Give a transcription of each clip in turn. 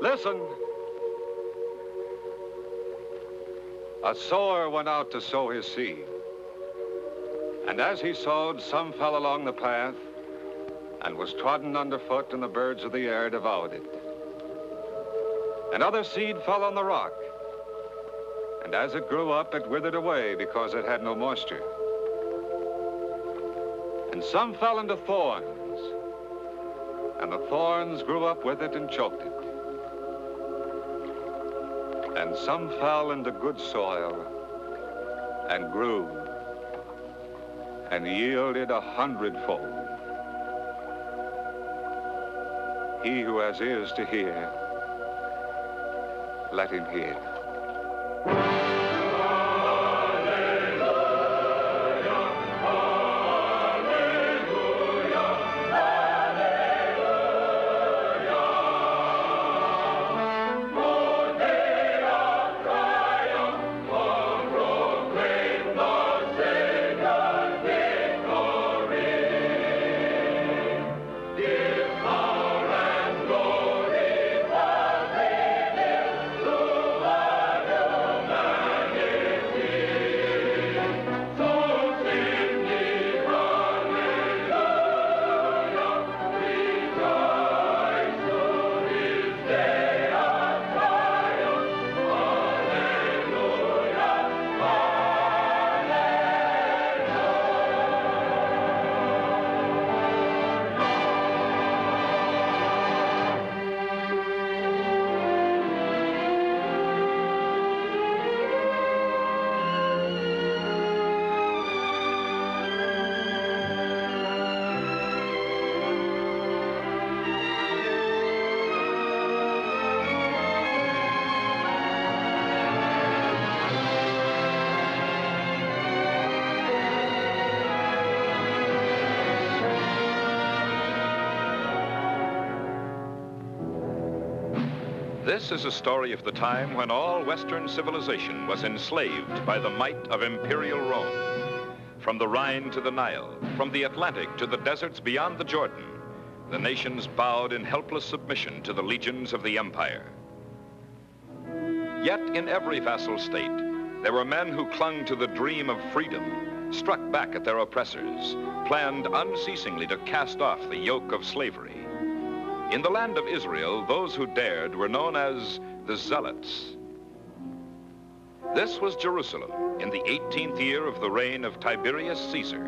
Listen. A sower went out to sow his seed. And as he sowed, some fell along the path and was trodden underfoot, and the birds of the air devoured it. And other seed fell on the rock. And as it grew up, it withered away because it had no moisture. And some fell into thorns, and the thorns grew up with it and choked it. And some fell into good soil and grew and yielded 100-fold. He who has ears to hear, let him hear. This is a story of the time when all Western civilization was enslaved by the might of imperial Rome. From the Rhine to the Nile, from the Atlantic to the deserts beyond the Jordan, the nations bowed in helpless submission to the legions of the empire. Yet in every vassal state, there were men who clung to the dream of freedom, struck back at their oppressors, planned unceasingly to cast off the yoke of slavery. In the land of Israel, those who dared were known as the Zealots. This was Jerusalem in the 18th year of the reign of Tiberius Caesar.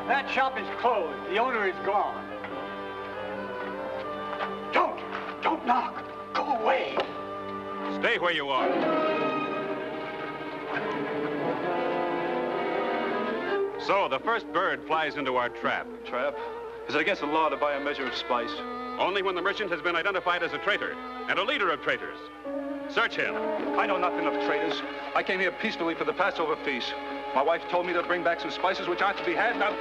That shop is closed. The owner is gone. Don't knock. Go away. Stay where you are. So, the first bird flies into our trap. Trap? Is it against the law to buy a measure of spice? Only when the merchant has been identified as a traitor and a leader of traitors. Search him. I know nothing of traitors. I came here peacefully for the Passover feast. My wife told me to bring back some spices which aren't to be had. Now,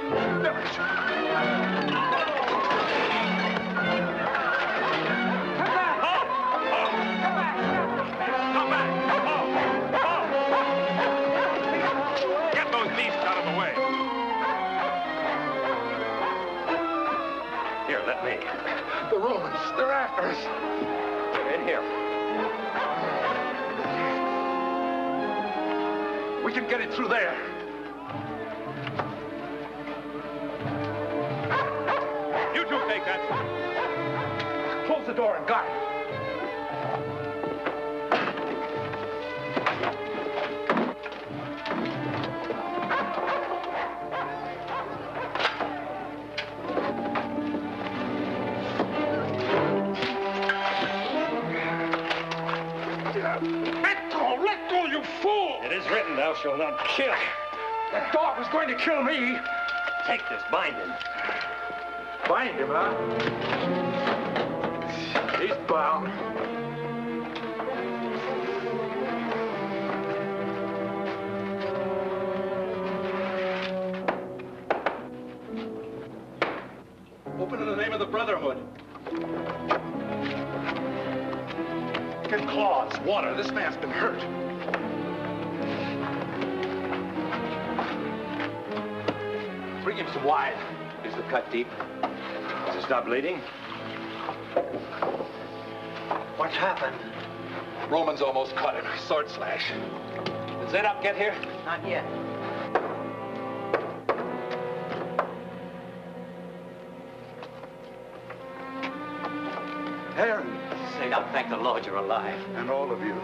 Let me. The Romans, they're after us. They're in here. We can get it through there. You two take that. Close the door and guard it. Let go, you fool! It is written, thou shalt not kill. That dog was going to kill me. Take this, bind him. Bind him, huh? He's bound. open in the name of the Brotherhood. wicked claws. Water, this man's been hurt. Bring him some wine. Is the cut deep? Does it stop bleeding? What's happened? Roman's almost caught him. Sword slash. Did Zadok get here? Not yet. Aaron. Zadok, thank the Lord you're alive. And all of you.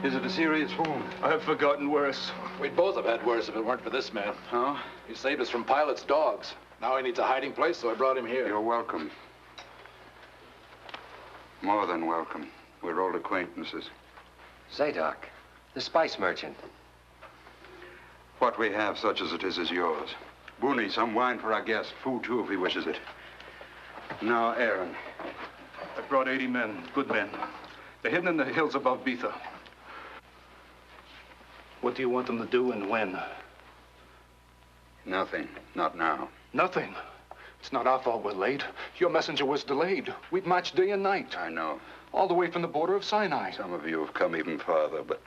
Is it a serious wound? I have forgotten worse. We'd both have had worse if it weren't for this man. Huh? He saved us from Pilate's dogs. Now he needs a hiding place, so I brought him here. You're welcome. More than welcome. We're old acquaintances. Zadok, the spice merchant. What we have, such as it is yours. Booney, some wine for our guest. Food, too, if he wishes it. Now, Aaron. I brought 80 men, good men. They're hidden in the hills above Betha. What do you want them to do and when? Nothing. Not now. Nothing. It's not our fault we're late. Your messenger was delayed. We've marched day and night. I know. All the way from the border of Sinai. Some of you have come even farther, but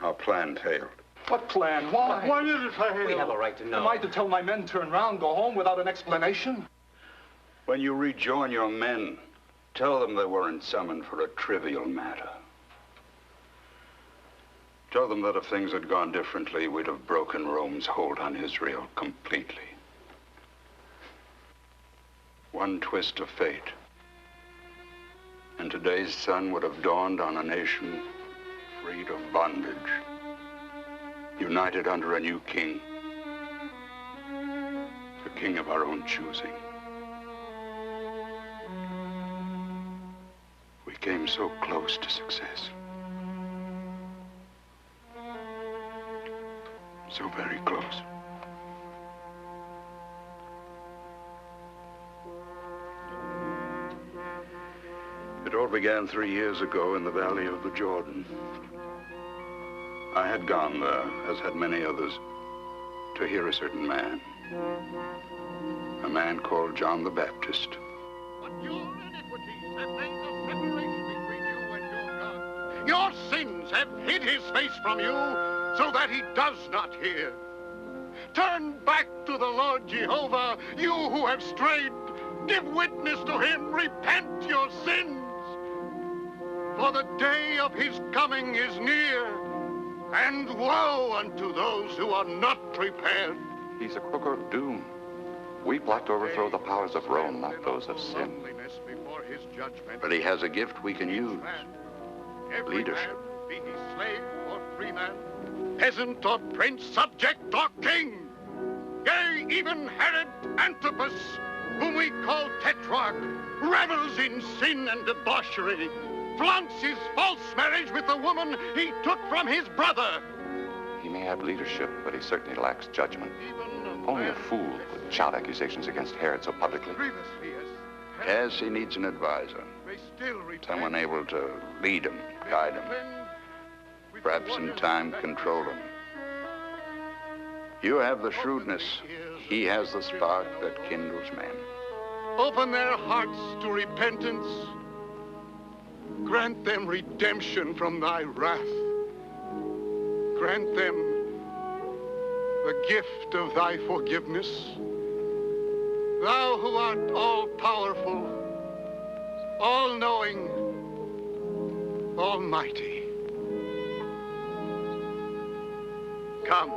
our plan failed. What plan? Why? Why did it fail? We have a right to know. Am I to tell my men turn round, go home without an explanation? When you rejoin your men, tell them they weren't summoned for a trivial matter. Tell them that if things had gone differently, we'd have broken Rome's hold on Israel completely. One twist of fate, and today's sun would have dawned on a nation freed of bondage, united under a new king, a king of our own choosing. We came so close to success. So very close. It all began 3 years ago in the valley of the Jordan. I had gone there, as had many others, to hear a certain man. A man called John the Baptist. But your iniquities have made a separation between you and your God. Your sins have hid his face from you, so that he does not hear. Turn back to the Lord Jehovah, you who have strayed. Give witness to him, repent your sins. For the day of his coming is near, and woe unto those who are not prepared. He's a crook of doom. We plot to overthrow the powers of Rome, not those of sin. But he has a gift we can use. Leadership. Be he slave or free man, peasant or prince, subject or king. Yea, even Herod Antipas, whom we call Tetrarch, revels in sin and debauchery, flaunts his false marriage with the woman he took from his brother. He may have leadership, but he certainly lacks judgment. Only a fool would shout accusations against Herod so publicly. Yes, he needs an advisor. Someone able to lead him, guide him. Perhaps in time control him. You have the shrewdness. He has the spark that kindles men. Open their hearts to repentance. Grant them redemption from thy wrath. Grant them the gift of thy forgiveness. Thou who art all-powerful, all-knowing, almighty. Come.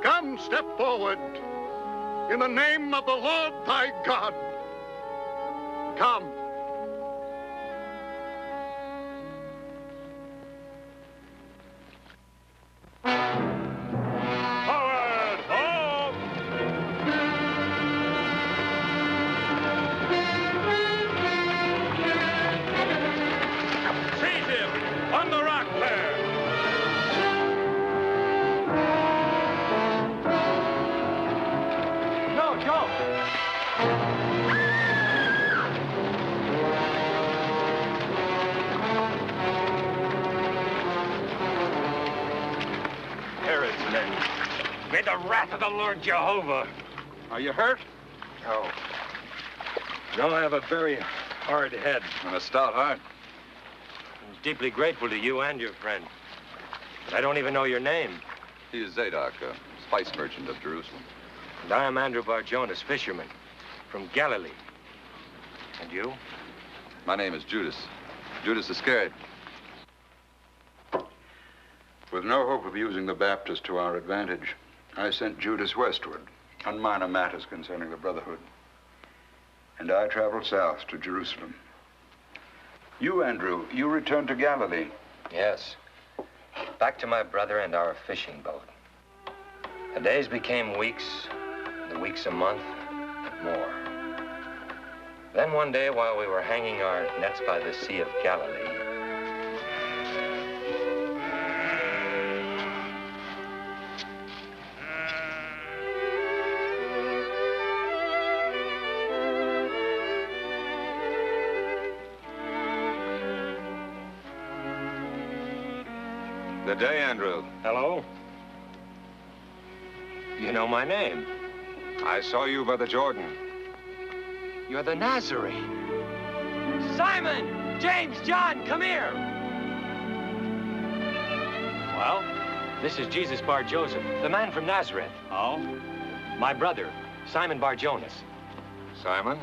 Come, step forward. In the name of the Lord thy God. Come. Forward! Halt! Seize him! On the rock there! No, Joe! Herod's men. May the wrath of the Lord Jehovah. Are you hurt? No. No, I have a very hard head. And a stout heart. I'm deeply grateful to you and your friend. But I don't even know your name. He is Zadok, a spice merchant of Jerusalem. And I am Andrew Bar-Jonas, fisherman from Galilee. And you? My name is Judas. Judas Iscariot. With no hope of using the Baptist to our advantage, I sent Judas westward on minor matters concerning the Brotherhood. And I traveled south to Jerusalem. You, Andrew, you returned to Galilee. Yes. Back to my brother and our fishing boat. The days became weeks, the weeks a month, more. Then one day, while we were hanging our nets by the Sea of Galilee, Good day, Andrew. Hello? You know my name. I saw you by the Jordan. You're the Nazarene. Simon! James! John, come here! Well? This is Jesus Bar-Joseph, the man from Nazareth. Oh? My brother, Simon Bar-Jonas. Simon?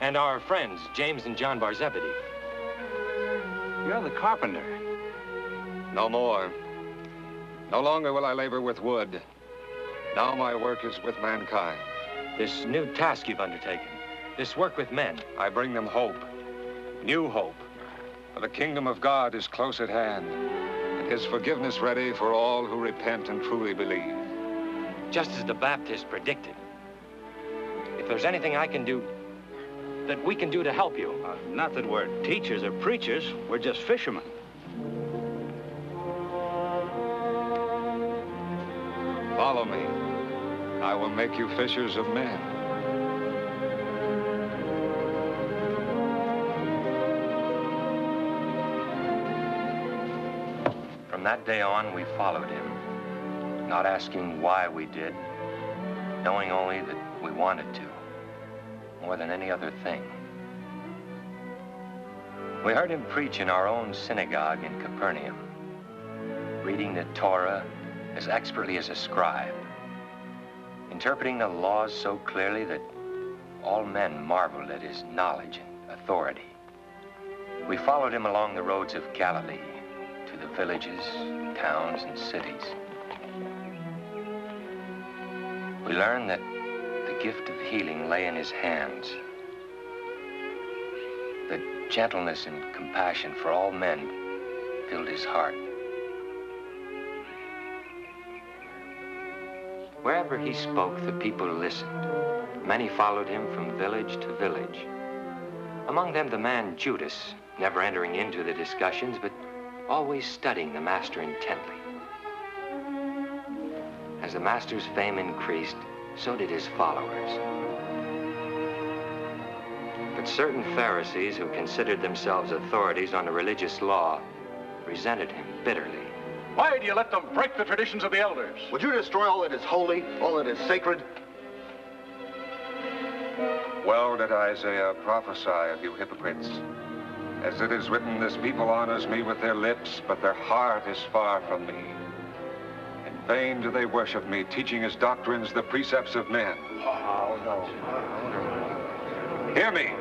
And our friends, James and John Bar-Zebedee. You're the carpenter. No more. No longer will I labor with wood. Now my work is with mankind. This new task you've undertaken, this work with men. I bring them hope, new hope. For the kingdom of God is close at hand, and his forgiveness ready for all who repent and truly believe. Just as the Baptist predicted. If there's anything I can do, that we can do to help you. Not that we're teachers or preachers. We're just fishermen. Follow me. I will make you fishers of men. from that day on, we followed him, not asking why we did, knowing only that we wanted to, more than any other thing. We heard him preach in our own synagogue in Capernaum, reading the Torah as expertly as a scribe, interpreting the laws so clearly that all men marveled at his knowledge and authority. We followed him along the roads of Galilee to the villages, towns, and cities. We learned that the gift of healing lay in his hands, that gentleness and compassion for all men filled his heart. Wherever he spoke, the people listened. Many followed him from village to village. Among them, the man Judas, never entering into the discussions, but always studying the master intently. As the master's fame increased, so did his followers. But certain Pharisees who considered themselves authorities on the religious law resented him bitterly. Why do you let them break the traditions of the elders? Would you destroy all that is holy, all that is sacred? Well did Isaiah prophesy of you hypocrites. As it is written, this people honors me with their lips, but their heart is far from me. In vain do they worship me, teaching as doctrines the precepts of men. Oh, no. Hear me.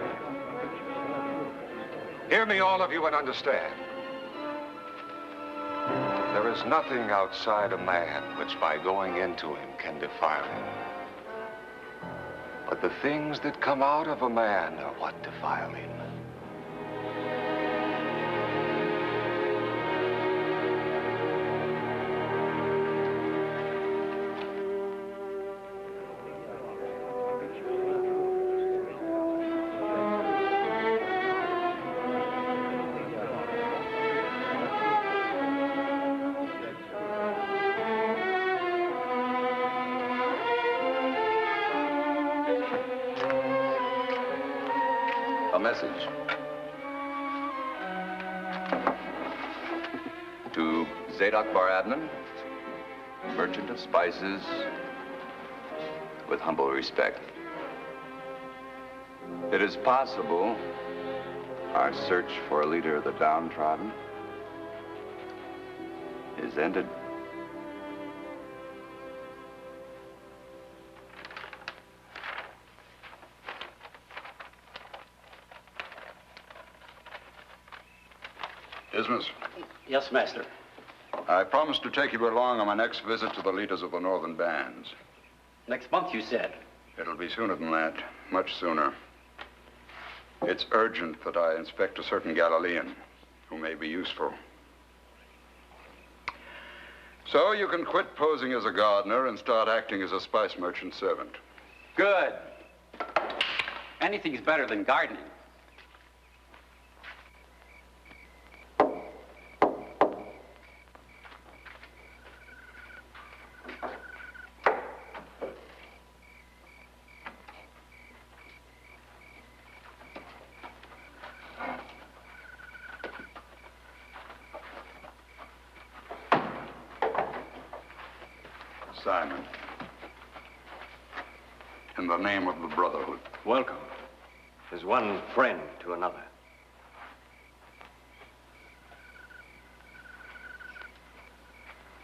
Hear me, all of you, and understand. There is nothing outside a man which by going into him can defile him. But the things that come out of a man are what defile him. A message. To Zadok Bar Abnon, merchant of spices, with humble respect. It is possible our search for a leader of the downtrodden is ended. Dismas, Yes, master. I promised to take you along on my next visit to the leaders of the northern bands. Next month, you said. It'll be sooner than that, much sooner. It's urgent that I inspect a certain Galilean who may be useful. So you can quit posing as a gardener and start acting as a spice merchant servant. Good. Anything's better than gardening. Simon, in the name of the Brotherhood. Welcome. As one friend to another.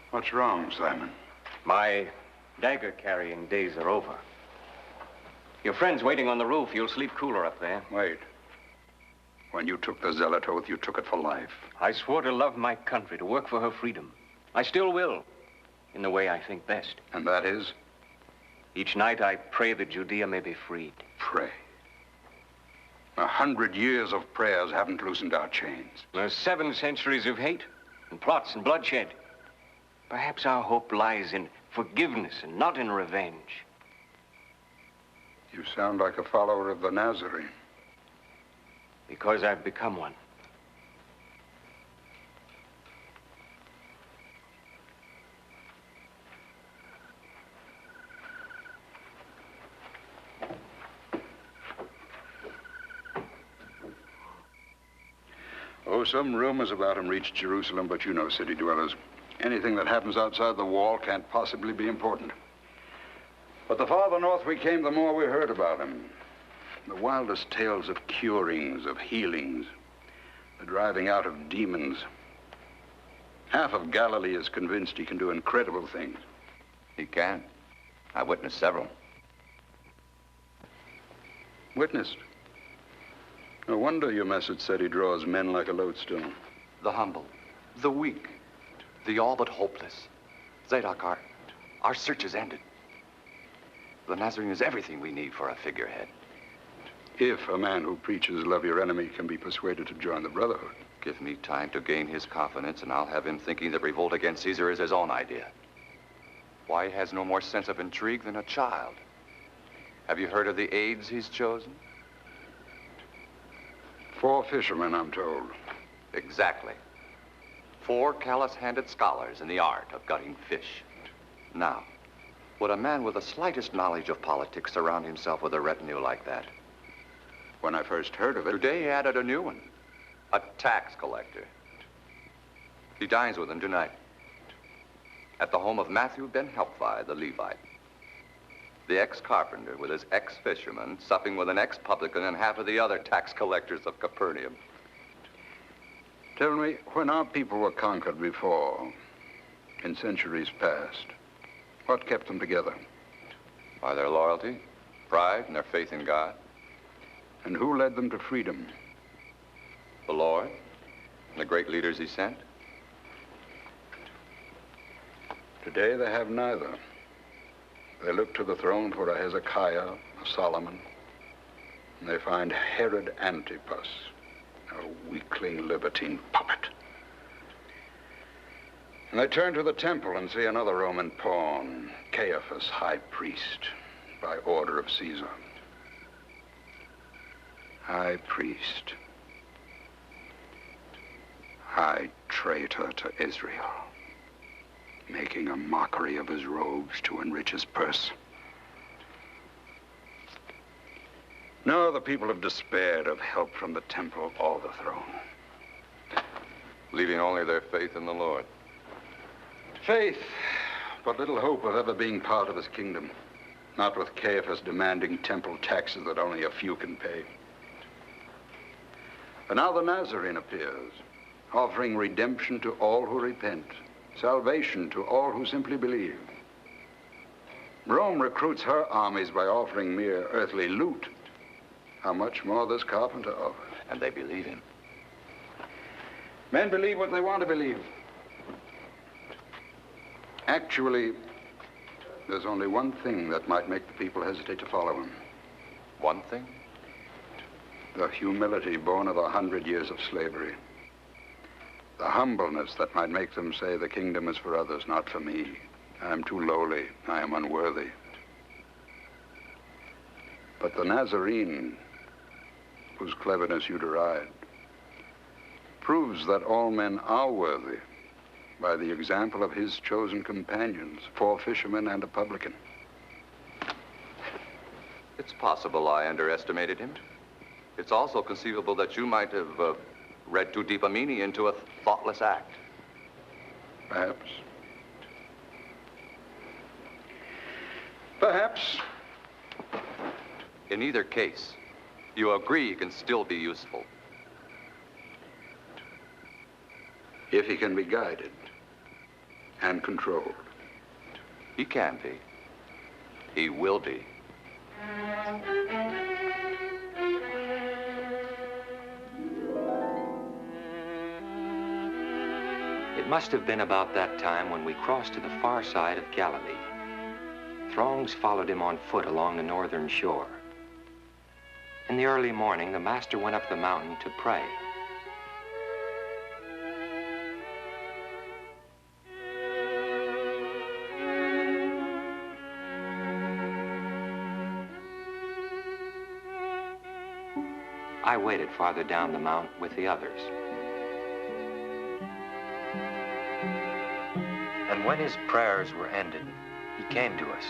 What's wrong, Simon? My dagger-carrying days are over. Your friend's waiting on the roof. You'll sleep cooler up there. Wait. When you took the zealot oath, you took it for life. I swore to love my country, to work for her freedom. I still will, in the way I think best. And that is? Each night I pray that Judea may be freed. Pray. 100 years of prayers haven't loosened our chains. There's 7 centuries of hate and plots and bloodshed. Perhaps our hope lies in forgiveness and not in revenge. You sound like a follower of the Nazarene. Because I've become one. Oh, some rumors about him reached Jerusalem, but you know city dwellers. Anything that happens outside the wall can't possibly be important. But the farther north we came, the more we heard about him. The wildest tales of curings, of healings, the driving out of demons. Half of Galilee is convinced he can do incredible things. He can. I witnessed several. Witnessed? No wonder your message said he draws men like a lodestone. The humble, the weak, the all but hopeless. Zadok, our search is ended. The Nazarene is everything we need for a figurehead. If a man who preaches love your enemy can be persuaded to join the Brotherhood. Give me time to gain his confidence, and I'll have him thinking that revolt against Caesar is his own idea. Why, he has no more sense of intrigue than a child. Have you heard of the aids he's chosen? 4 fishermen, I'm told. Exactly. 4 callous-handed scholars in the art of gutting fish. Now, would a man with the slightest knowledge of politics surround himself with a retinue like that? When I first heard of it... Today he added a new one. A tax collector. He dines with him tonight. At the home of Matthew ben Helphi, the Levite. The ex-carpenter with his ex-fisherman supping with an ex-publican and half of the other tax collectors of Capernaum. Tell me, when our people were conquered before, in centuries past, what kept them together? By their loyalty, pride, and their faith in God. And who led them to freedom? The Lord, and the great leaders he sent. Today they have neither. They look to the throne for a Hezekiah, a Solomon, and they find Herod Antipas, a weakling libertine puppet. And they turn to the temple and see another Roman pawn, Caiaphas, high priest, by order of Caesar. High priest. High traitor to Israel. Making a mockery of his robes to enrich his purse. No, the people have despaired of help from the temple or the throne. Leaving only their faith in the Lord. Faith, but little hope of ever being part of his kingdom. Not with Caiaphas demanding temple taxes that only a few can pay. And now the Nazarene appears, offering redemption to all who repent, salvation to all who simply believe. Rome recruits her armies by offering mere earthly loot. How much more this carpenter offers? And they believe him. Men believe what they want to believe. Actually, there's only one thing that might make the people hesitate to follow him. One thing? The humility born of 100 years of slavery. The humbleness that might make them say the kingdom is for others, not for me. I am too lowly. I am unworthy. But the Nazarene, whose cleverness you deride, proves that all men are worthy by the example of his chosen companions, 4 fishermen and a publican. It's possible I underestimated him. It's also conceivable that you might have read too deep a meaning into a thoughtless act. Perhaps. Perhaps. In either case, you agree he can still be useful. If he can be guided and controlled. He can be. He will be. It must have been about that time when we crossed to the far side of Galilee. Throngs followed him on foot along the northern shore. In the early morning, the Master went up the mountain to pray. I waited farther down the mount with the others. And when his prayers were ended, he came to us.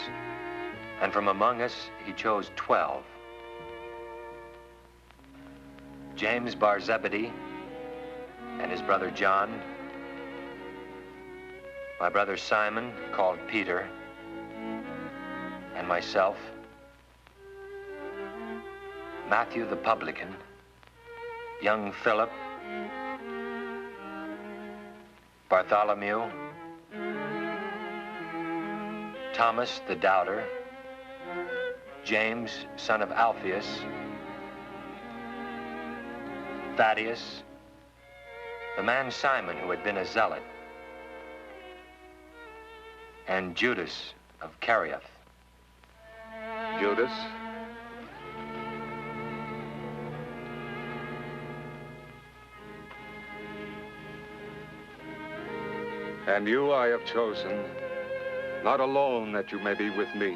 And from among us, he chose 12. James Bar Zebedee and his brother John, my brother Simon, called Peter, and myself, Matthew the publican, young Philip, Bartholomew, Thomas the doubter, James, son of Alphaeus, Thaddeus, the man Simon who had been a zealot, and Judas of Kerioth. Judas? And you I have chosen, not alone that you may be with me,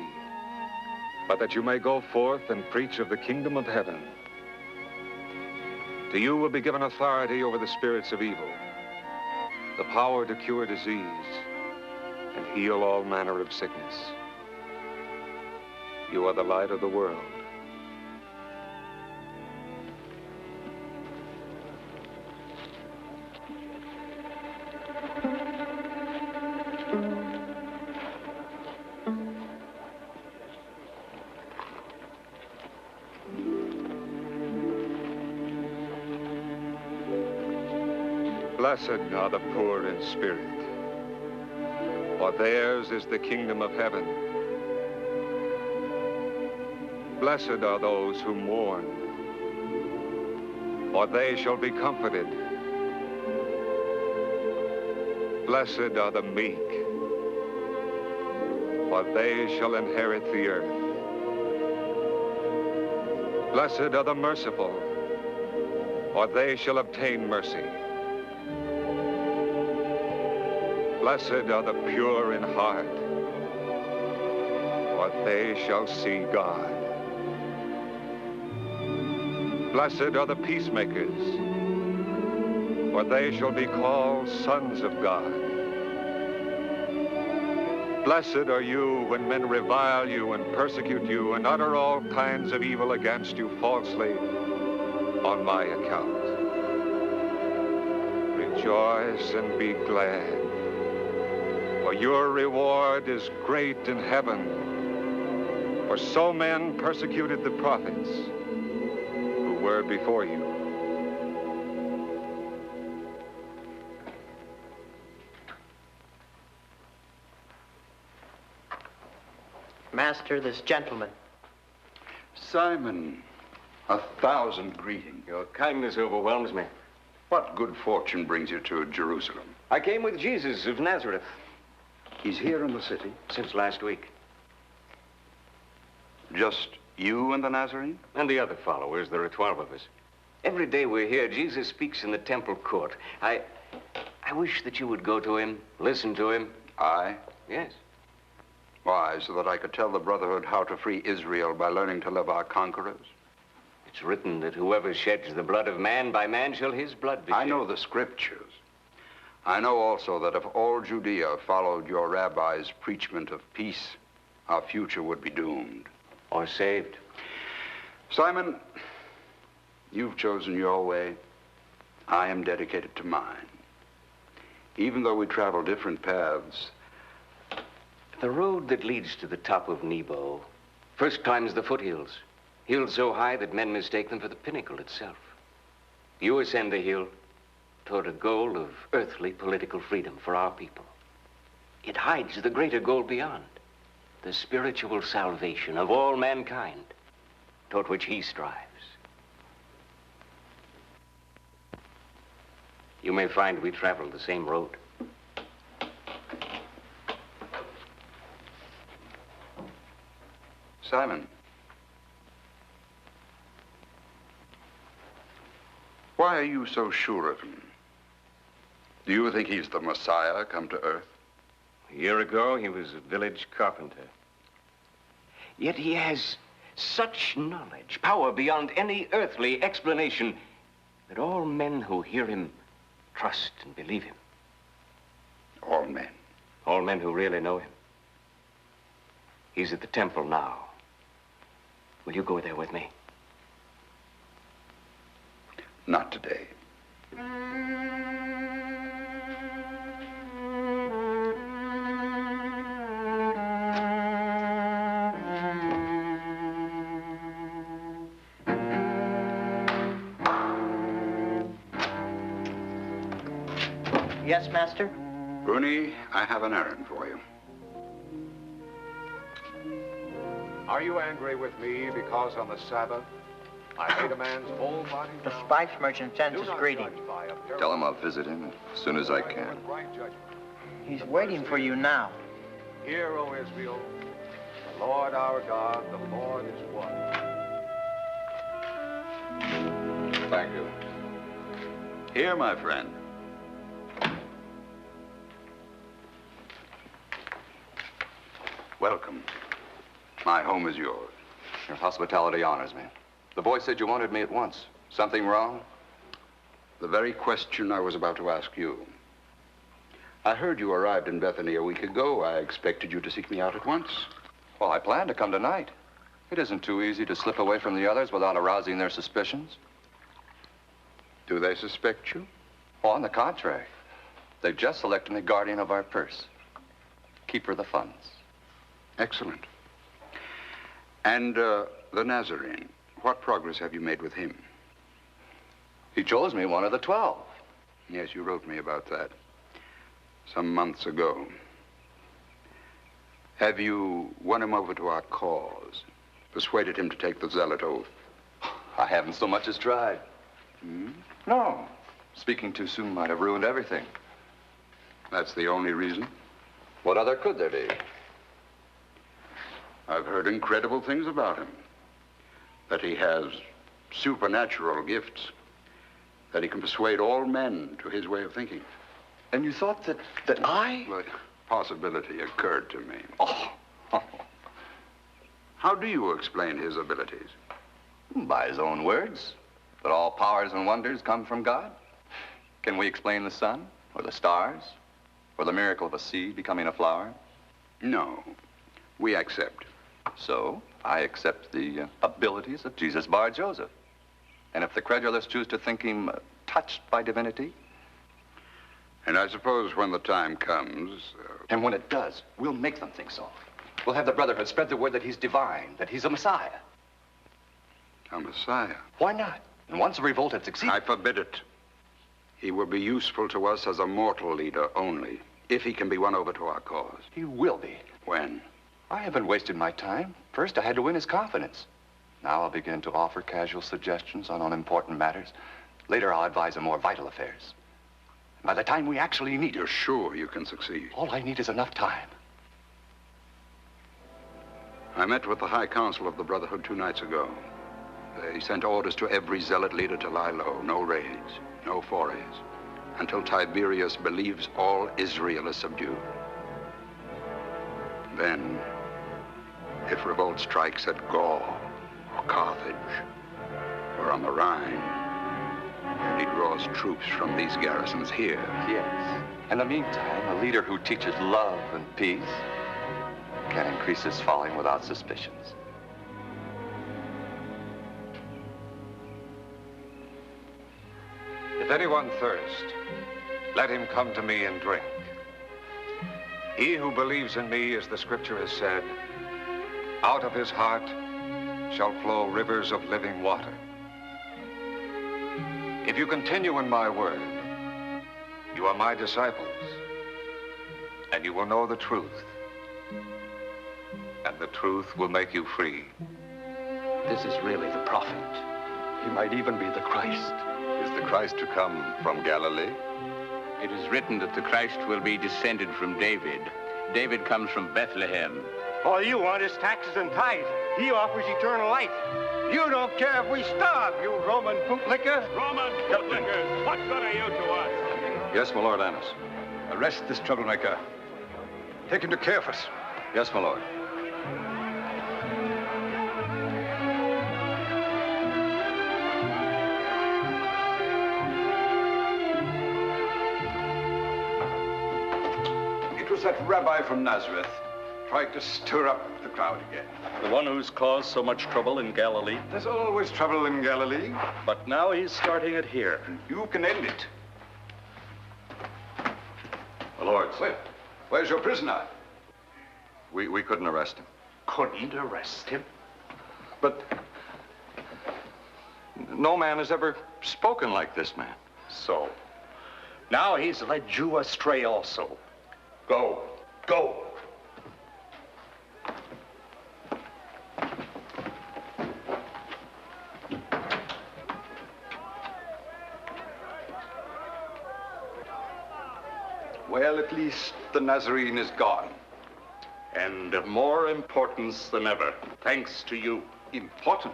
but that you may go forth and preach of the kingdom of heaven. To you will be given authority over the spirits of evil, the power to cure disease, and heal all manner of sickness. You are the light of the world. Blessed are the poor in spirit, for theirs is the kingdom of heaven. Blessed are those who mourn, for they shall be comforted. Blessed are the meek, for they shall inherit the earth. Blessed are the merciful, for they shall obtain mercy. Blessed are the pure in heart, for they shall see God. Blessed are the peacemakers, for they shall be called sons of God. Blessed are you when men revile you and persecute you and utter all kinds of evil against you falsely on my account. Rejoice and be glad, for your reward is great in heaven. For so men persecuted the prophets who were before you. Master, this gentleman. Simon, 1,000 greetings. Your kindness overwhelms me. What good fortune brings you to Jerusalem? I came with Jesus of Nazareth. He's here in the city? Since last week. Just you and the Nazarene? And the other followers. There are 12 of us. Every day we're here, Jesus speaks in the temple court. I wish that you would go to him, listen to him. I? Yes. Why, so that I could tell the Brotherhood how to free Israel by learning to love our conquerors? It's written that whoever sheds the blood of man, by man shall his blood be shed. I know the scriptures. I know also that if all Judea followed your rabbi's preachment of peace, our future would be doomed. Or saved. Simon, you've chosen your way. I am dedicated to mine. Even though we travel different paths. The road that leads to the top of Nebo first climbs the foothills. Hills so high that men mistake them for the pinnacle itself. You ascend the hill toward a goal of earthly political freedom for our people. It hides the greater goal beyond, the spiritual salvation of all mankind, toward which he strives. You may find we travel the same road. Simon. Why are you so sure of him? Do you think he's the Messiah come to earth? A year ago, he was a village carpenter. Yet he has such knowledge, power beyond any earthly explanation, that all men who hear him trust and believe him. All men? All men who really know him. He's at the temple now. Will you go there with me? Not today. Yes, Master? Bruni, I have an errand for you. Are you angry with me because on the Sabbath I made a man's whole body? The spice merchant sends his greeting. Tell him I'll visit him as soon as I can. He's waiting for you now. Hear, O Israel, the Lord our God, the Lord is one. Thank you. Here, my friend. Welcome. My home is yours. Your hospitality honors me. The boy said you wanted me at once. Something wrong? The very question I was about to ask you. I heard you arrived in Bethany a week ago. I expected you to seek me out at once. Well, I planned to come tonight. It isn't too easy to slip away from the others without arousing their suspicions. Do they suspect you? Oh, on the contrary. They've just selected me guardian of our purse. Keeper of the funds. Excellent. And the Nazarene, what progress have you made with him? He chose me one of the 12. Yes, you wrote me about that some months ago. Have you won him over to our cause? Persuaded him to take the zealot oath? I haven't so much as tried. Hmm? No. Speaking too soon might have ruined everything. That's the only reason? What other could there be? I've heard incredible things about him. That he has supernatural gifts. That he can persuade all men to his way of thinking. And you thought that I? Well, possibility occurred to me. Oh. How do you explain his abilities? By his own words. That all powers and wonders come from God. Can we explain the sun, or the stars, or the miracle of a seed becoming a flower? No. We accept. So, I accept the abilities of Jesus Bar Joseph. And if the credulous choose to think him touched by divinity? And I suppose when the time comes... And when it does, we'll make them think so. We'll have the Brotherhood spread the word that he's divine, that he's a Messiah. A Messiah? Why not? And once a revolt had succeeded... I forbid it. He will be useful to us as a mortal leader only, if he can be won over to our cause. He will be. When? I haven't wasted my time. First, I had to win his confidence. Now I'll begin to offer casual suggestions on unimportant matters. Later, I'll advise on more vital affairs. By the time we actually meet... You're sure you can succeed? All I need is enough time. I met with the High Council of the Brotherhood 2 nights ago. They sent orders to every zealot leader to lie low. No raids, no forays, until Tiberius believes all Israel is subdued. Then, if revolt strikes at Gaul, or Carthage, or on the Rhine, and he draws troops from these garrisons here. Yes. In the meantime, a leader who teaches love and peace can increase his following without suspicions. If anyone thirst, let him come to me and drink. He who believes in me, as the scripture has said, out of his heart shall flow rivers of living water. If you continue in my word, you are my disciples, and you will know the truth, and the truth will make you free. This is really the prophet. He might even be the Christ. Is the Christ to come from Galilee? It is written that the Christ will be descended from David. David comes from Bethlehem. All you want is taxes and tithes. He offers eternal life. You don't care if we starve, you Roman bootlicker. Roman bootlickers, what good are you to us? Yes, my Lord Annas. Arrest this troublemaker. Take him to Caiaphas. Yes, my Lord. It was that rabbi from Nazareth trying to stir up the crowd again. The one who's caused so much trouble in Galilee. There's always trouble in Galilee. But now he's starting it here. And you can end it. My Lord. Where's your prisoner? We couldn't arrest him. Couldn't arrest him? But no man has ever spoken like this man. So, now he's led you astray also. Go, go. Well, at least the Nazarene is gone. And of more importance than ever, thanks to you. Important?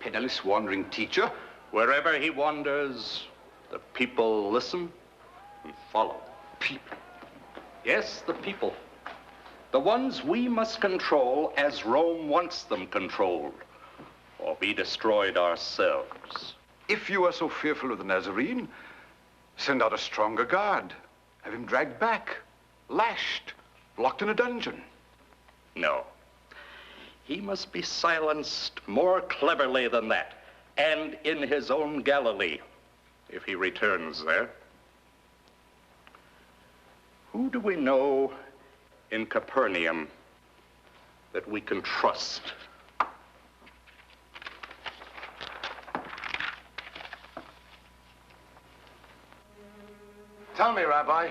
Penniless wandering teacher? Wherever he wanders, the people listen and follow. People? Yes, the people. The ones we must control as Rome wants them controlled, or be destroyed ourselves. If you are so fearful of the Nazarene, send out a stronger guard. Have him dragged back, lashed, locked in a dungeon. No. He must be silenced more cleverly than that, and in his own Galilee, if he returns there. Who do we know in Capernaum that we can trust? Tell me, Rabbi,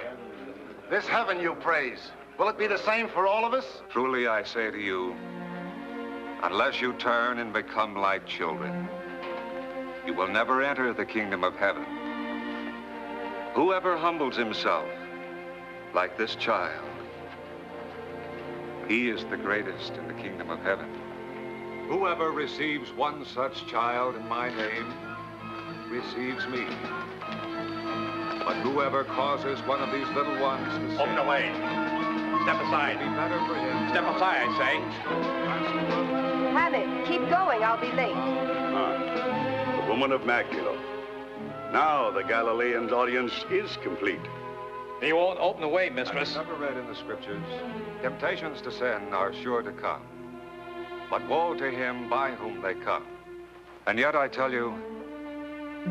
this heaven you praise, will it be the same for all of us? Truly I say to you, unless you turn and become like children, you will never enter the kingdom of heaven. Whoever humbles himself like this child, he is the greatest in the kingdom of heaven. Whoever receives one such child in my name receives me. But whoever causes one of these little ones to sin... Open the way. Step aside. It'll be better for him. Step aside, I say. Have it. Keep going. I'll be late. The woman of Magdala. Now the Galilean's audience is complete. He won't open the way, mistress. I've never read in the scriptures, temptations to sin are sure to come. But woe to him by whom they come. And yet I tell you,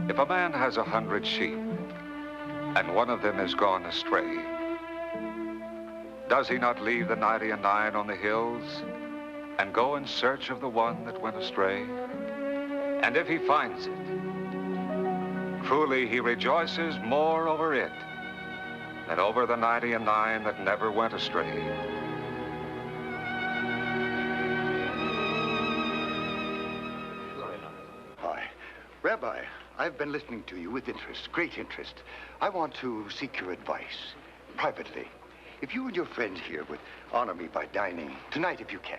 if a man has 100 sheep, and one of them is gone astray, does he not leave the 99 on the hills and go in search of the one that went astray? And if he finds it, truly he rejoices more over it than over the 99 that never went astray. Rabbi, I've been listening to you with interest, great interest. I want to seek your advice, privately. If you and your friends here would honor me by dining tonight, if you can.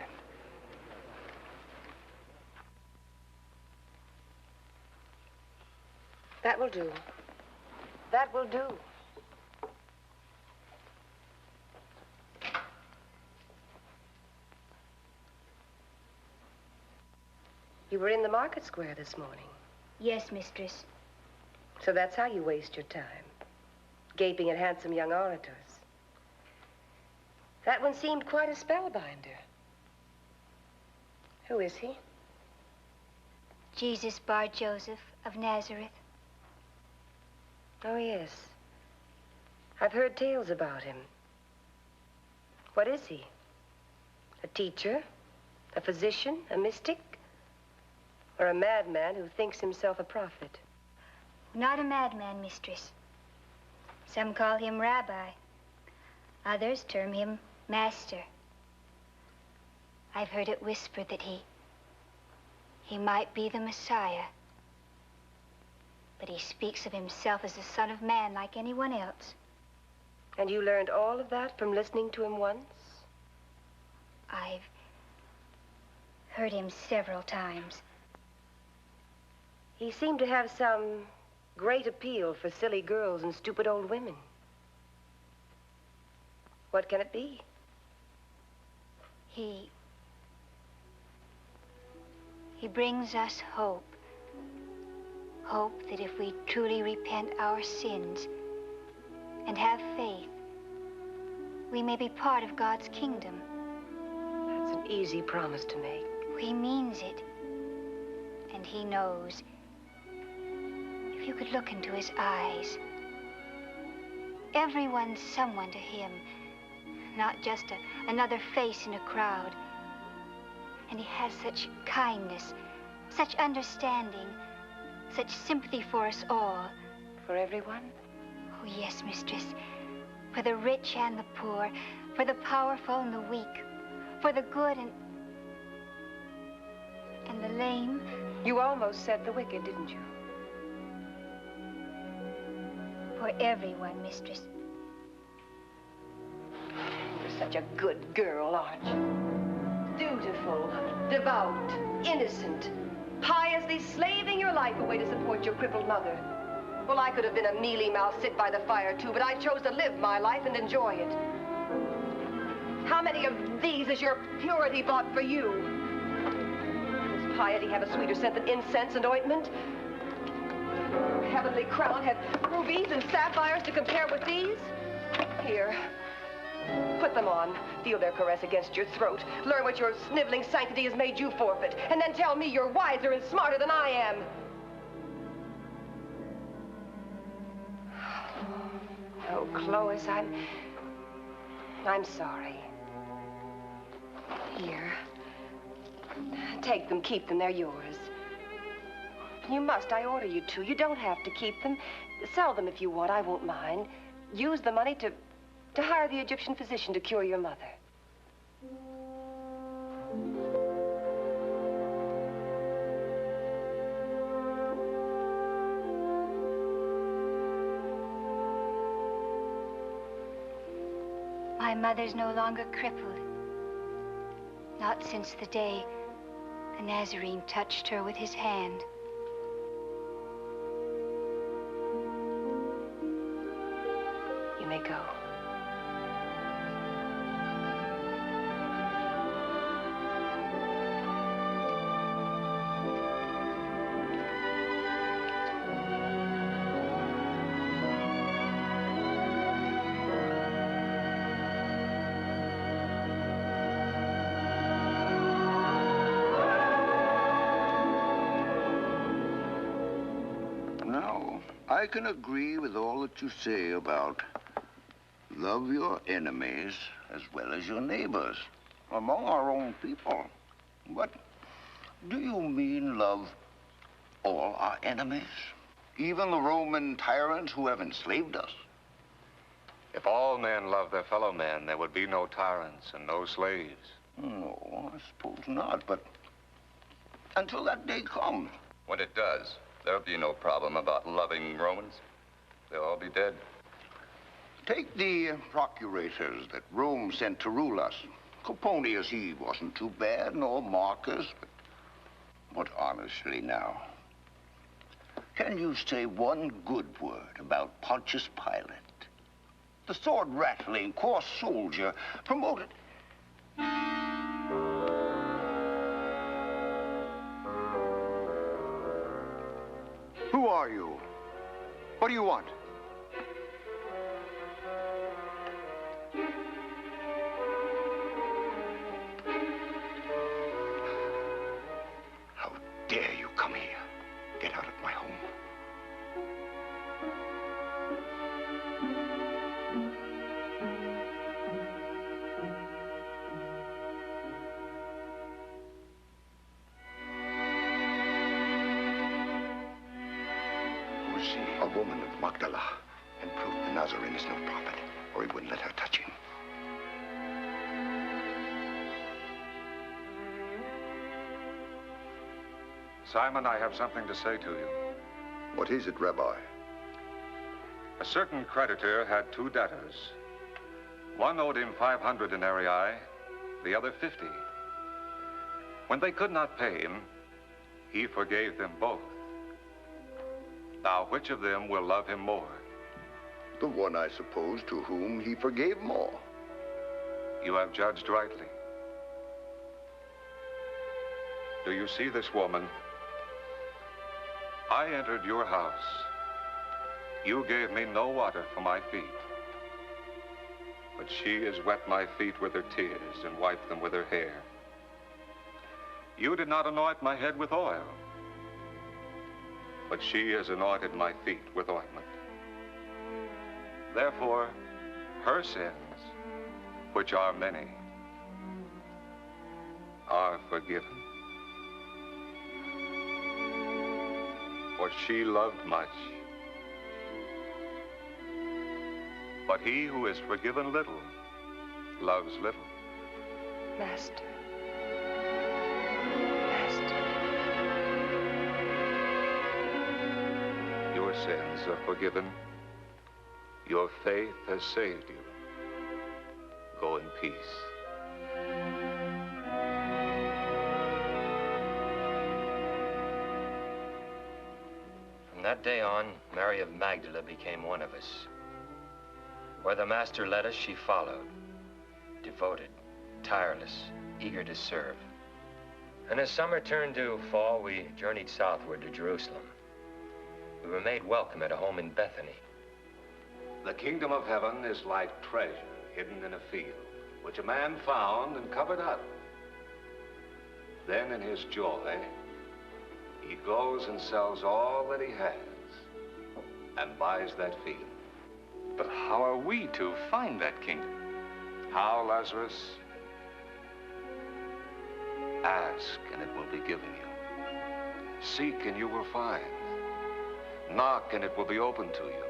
That will do. That will do. You were in the market square this morning. Yes, mistress. So that's how you waste your time, gaping at handsome young orators. That one seemed quite a spellbinder. Who is he? Jesus Bar Joseph of Nazareth. Oh, yes. I've heard tales about him. What is he? A teacher? A physician? A mystic? Or a madman who thinks himself a prophet? Not a madman, mistress. Some call him rabbi. Others term him master. I've heard it whispered that he might be the Messiah. But he speaks of himself as the Son of Man like anyone else. And you learned all of that from listening to him once? I've heard him several times. He seemed to have some great appeal for silly girls and stupid old women. What can it be? He brings us hope. Hope that if we truly repent our sins and have faith, we may be part of God's kingdom. That's an easy promise to make. He means it. And he knows. If you could look into his eyes, everyone's someone to him, not just another face in a crowd. And he has such kindness, such understanding, such sympathy for us all. For everyone? Oh, yes, mistress. For the rich and the poor, for the powerful and the weak, for the good and the lame. You almost said the wicked, didn't you? For everyone, mistress. You're such a good girl, aren't you? Dutiful, devout, innocent, piously slaving your life away to support your crippled mother. Well, I could have been a mealy-mouthed sit by the fire, too, but I chose to live my life and enjoy it. How many of these has your purity bought for you? Does piety have a sweeter scent than incense and ointment? Your heavenly crown had rubies and sapphires to compare with these? Here. Put them on. Feel their caress against your throat. Learn what your sniveling sanctity has made you forfeit. And then tell me you're wiser and smarter than I am. Oh, Clois, I'm sorry. Here. Take them, keep them, they're yours. You must, I order you to. You don't have to keep them. Sell them if you want, I won't mind. Use the money to hire the Egyptian physician to cure your mother. My mother's no longer crippled. Not since the day the Nazarene touched her with his hand. You may go. I can agree with all that you say about love your enemies as well as your neighbors among our own people. But do you mean love all our enemies? Even the Roman tyrants who have enslaved us? If all men loved their fellow men, there would be no tyrants and no slaves. No, I suppose not, but until that day comes. When it does, There'll be no problem about loving Romans. They'll all be dead. Take the procurators that Rome sent to rule us. Coponius, he wasn't too bad, nor Marcus, but honestly now, can you say one good word about Pontius Pilate? The sword-rattling, coarse soldier promoted... Who are you? What do you want? How dare you come here? Get out of my home. Who is she? A woman of Magdala. And proof the Nazarene is no prophet, or he wouldn't let her touch him. Simon, I have something to say to you. What is it, Rabbi? A certain creditor had two debtors. One owed him 500 denarii, the other 50. When they could not pay him, he forgave them both. Now, which of them will love him more? The one, I suppose, to whom he forgave more. You have judged rightly. Do you see this woman? I entered your house. You gave me no water for my feet. But she has wet my feet with her tears and wiped them with her hair. You did not anoint my head with oil, but she has anointed my feet with ointment. Therefore, her sins, which are many, are forgiven. For she loved much. But he who is forgiven little loves little. Master. Your sins are forgiven. Your faith has saved you. Go in peace. From that day on, Mary of Magdala became one of us. Where the Master led us, she followed. Devoted, tireless, eager to serve. And as summer turned to fall, we journeyed southward to Jerusalem. We were made welcome at a home in Bethany. The kingdom of heaven is like treasure hidden in a field, which a man found and covered up. Then in his joy, he goes and sells all that he has and buys that field. But how are we to find that kingdom? How, Lazarus? Ask and it will be given you. Seek and you will find. Knock and it will be opened to you.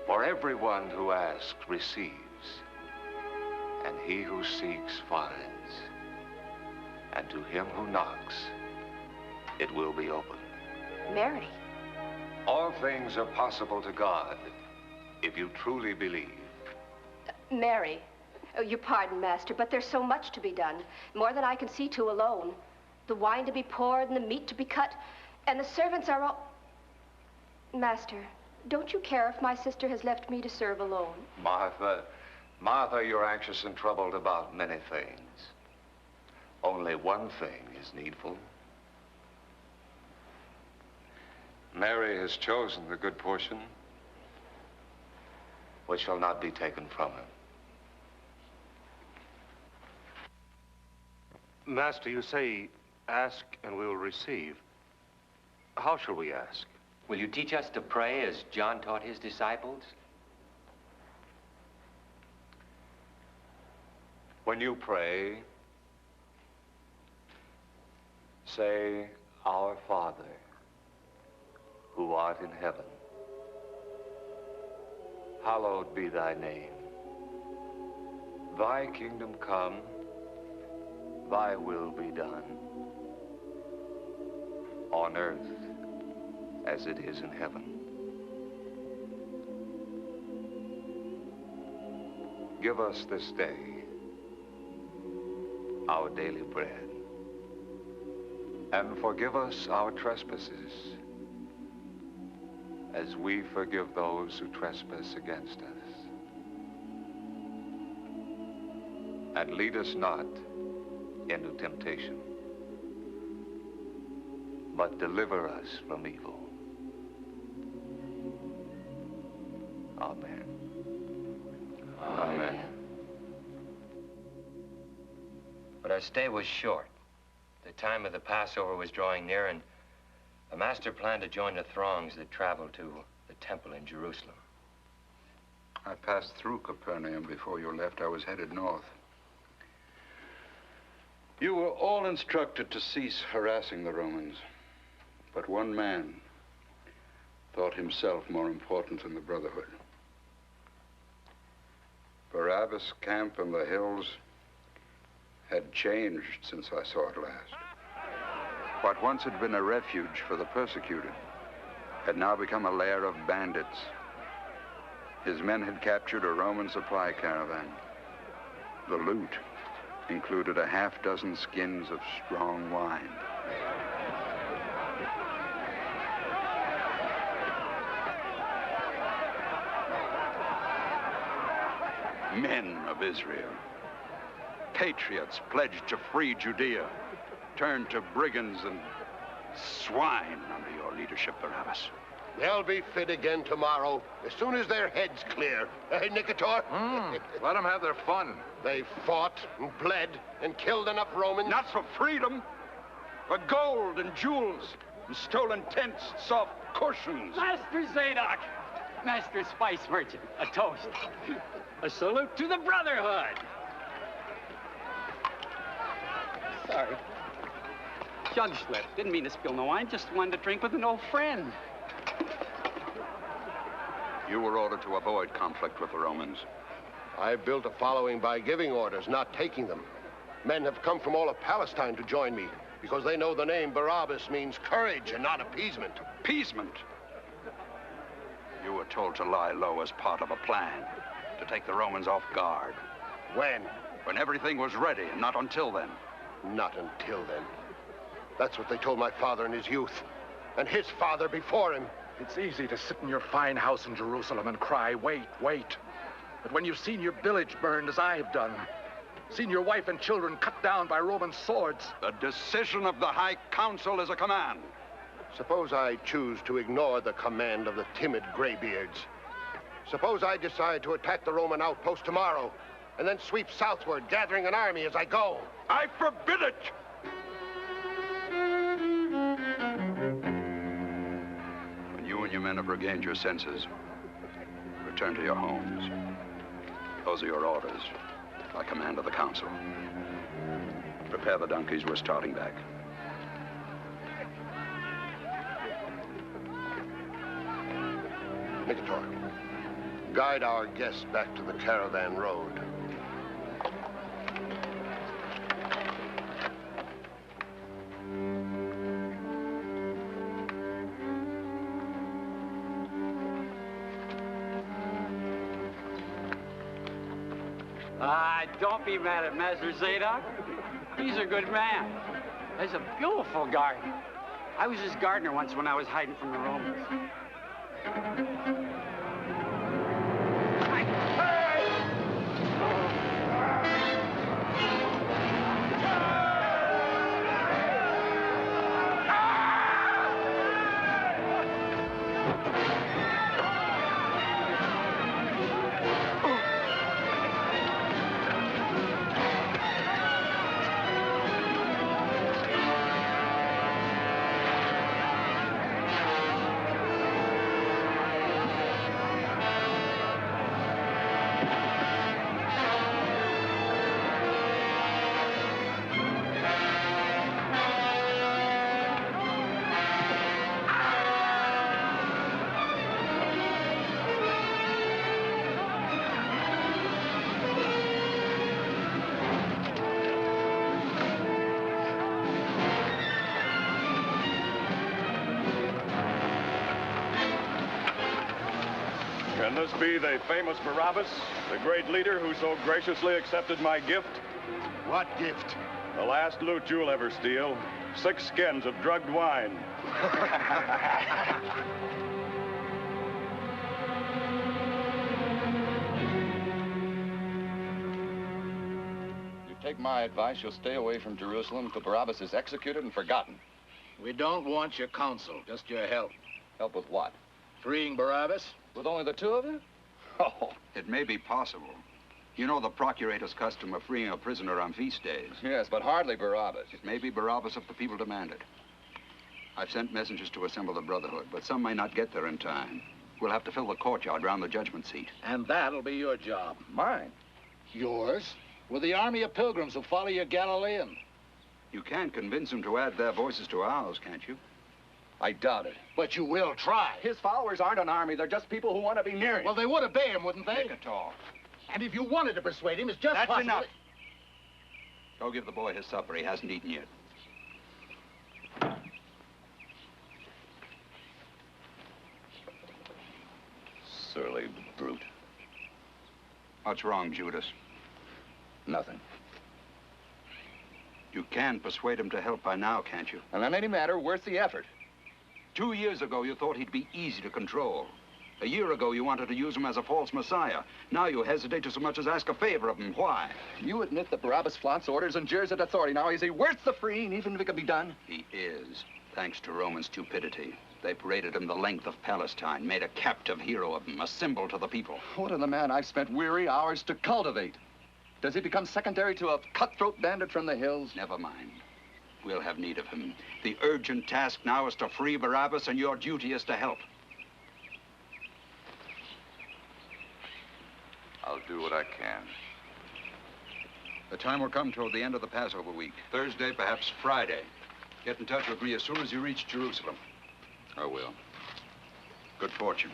For everyone who asks receives, and he who seeks finds. And to him who knocks, it will be opened. Mary. All things are possible to God if you truly believe. Mary. Oh, your pardon, Master, but there's so much to be done. More than I can see to alone. The wine to be poured and the meat to be cut, and the servants are all... Master, don't you care if my sister has left me to serve alone? Martha, you're anxious and troubled about many things. Only one thing is needful. Mary has chosen the good portion, which shall not be taken from her. Master, you say, ask and we will receive. How shall we ask? Will you teach us to pray as John taught his disciples? When you pray, say, Our Father, who art in heaven, hallowed be thy name. Thy kingdom come, thy will be done, on earth as it is in heaven. Give us this day our daily bread, and forgive us our trespasses, as we forgive those who trespass against us. And lead us not into temptation, but deliver us from evil. Amen. Amen. But our stay was short. The time of the Passover was drawing near, and the master planned to join the throngs that traveled to the temple in Jerusalem. I passed through Capernaum before you left. I was headed north. You were all instructed to cease harassing the Romans, but one man thought himself more important than the Brotherhood. Barabbas' camp in the hills had changed since I saw it last. What once had been a refuge for the persecuted had now become a lair of bandits. His men had captured a Roman supply caravan. The loot included a half-dozen skins of strong wine. Men of Israel, patriots pledged to free Judea, turned to brigands and swine under your leadership, Barabbas. They'll be fit again tomorrow, as soon as their head's clear. Eh, Nicator? Let them have their fun. They fought and bled and killed enough Romans. Not for freedom, for gold and jewels, and stolen tents, soft cushions. Master Zadok, Master Spice Merchant, a toast. A salute to the Brotherhood. Sorry. Jug slip. Didn't mean to spill no wine. Just wanted to drink with an old friend. You were ordered to avoid conflict with the Romans. I built a following by giving orders, not taking them. Men have come from all of Palestine to join me because they know the name Barabbas means courage and not appeasement. Appeasement? You were told to lie low as part of a plan, to take the Romans off guard. When? When everything was ready, and not until then. Not until then. That's what they told my father in his youth, and his father before him. It's easy to sit in your fine house in Jerusalem and cry, wait, wait. But when you've seen your village burned as I have done, seen your wife and children cut down by Roman swords... The decision of the High Council is a command. Suppose I choose to ignore the command of the timid graybeards. Suppose I decide to attack the Roman outpost tomorrow, and then sweep southward, gathering an army as I go. I forbid it! When you and your men have regained your senses, return to your homes. Those are your orders, by command of the council. Prepare the donkeys, we're starting back. Nicator, guide our guests back to the caravan road. Don't be mad at Master Zadok. He's a good man. There's a beautiful garden. I was his gardener once when I was hiding from the Romans. Can this be the famous Barabbas, the great leader who so graciously accepted my gift? What gift? The last loot you'll ever steal. 6 skins of drugged wine. You take my advice, you'll stay away from Jerusalem until Barabbas is executed and forgotten. We don't want your counsel, just your help. Help with what? Freeing Barabbas? With only the 2 of you? Oh. It may be possible. You know the procurator's custom of freeing a prisoner on feast days. Yes, but hardly Barabbas. It may be Barabbas if the people demand it. I've sent messengers to assemble the Brotherhood, but some may not get there in time. We'll have to fill the courtyard round the judgment seat. And that'll be your job. Mine? Yours? With the army of pilgrims who follow your Galilean. You can't convince them to add their voices to ours, can't you? I doubt it. But you will try. His followers aren't an army. They're just people who want to be near him. Well, they would obey him, wouldn't they? Take a talk. And if you wanted to persuade him, it's just That's possible. enough. Go give the boy his supper. He hasn't eaten yet. Surly brute. What's wrong, Judas? Nothing. You can persuade him to help by now, can't you? And on any matter worth the effort. 2 years ago, you thought he'd be easy to control. A year ago, you wanted to use him as a false messiah. Now you hesitate to so much as ask a favor of him. Why? You admit that Barabbas flaunts orders and jeers at authority. Now, is he worth the freeing, even if it could be done? He is, thanks to Roman stupidity. They paraded him the length of Palestine, made a captive hero of him, a symbol to the people. What of the man I've spent weary hours to cultivate? Does he become secondary to a cutthroat bandit from the hills? Never mind. We'll have need of him. The urgent task now is to free Barabbas, and your duty is to help. I'll do what I can. The time will come toward the end of the Passover week. Thursday, perhaps Friday. Get in touch with me as soon as you reach Jerusalem. I will. Good fortune.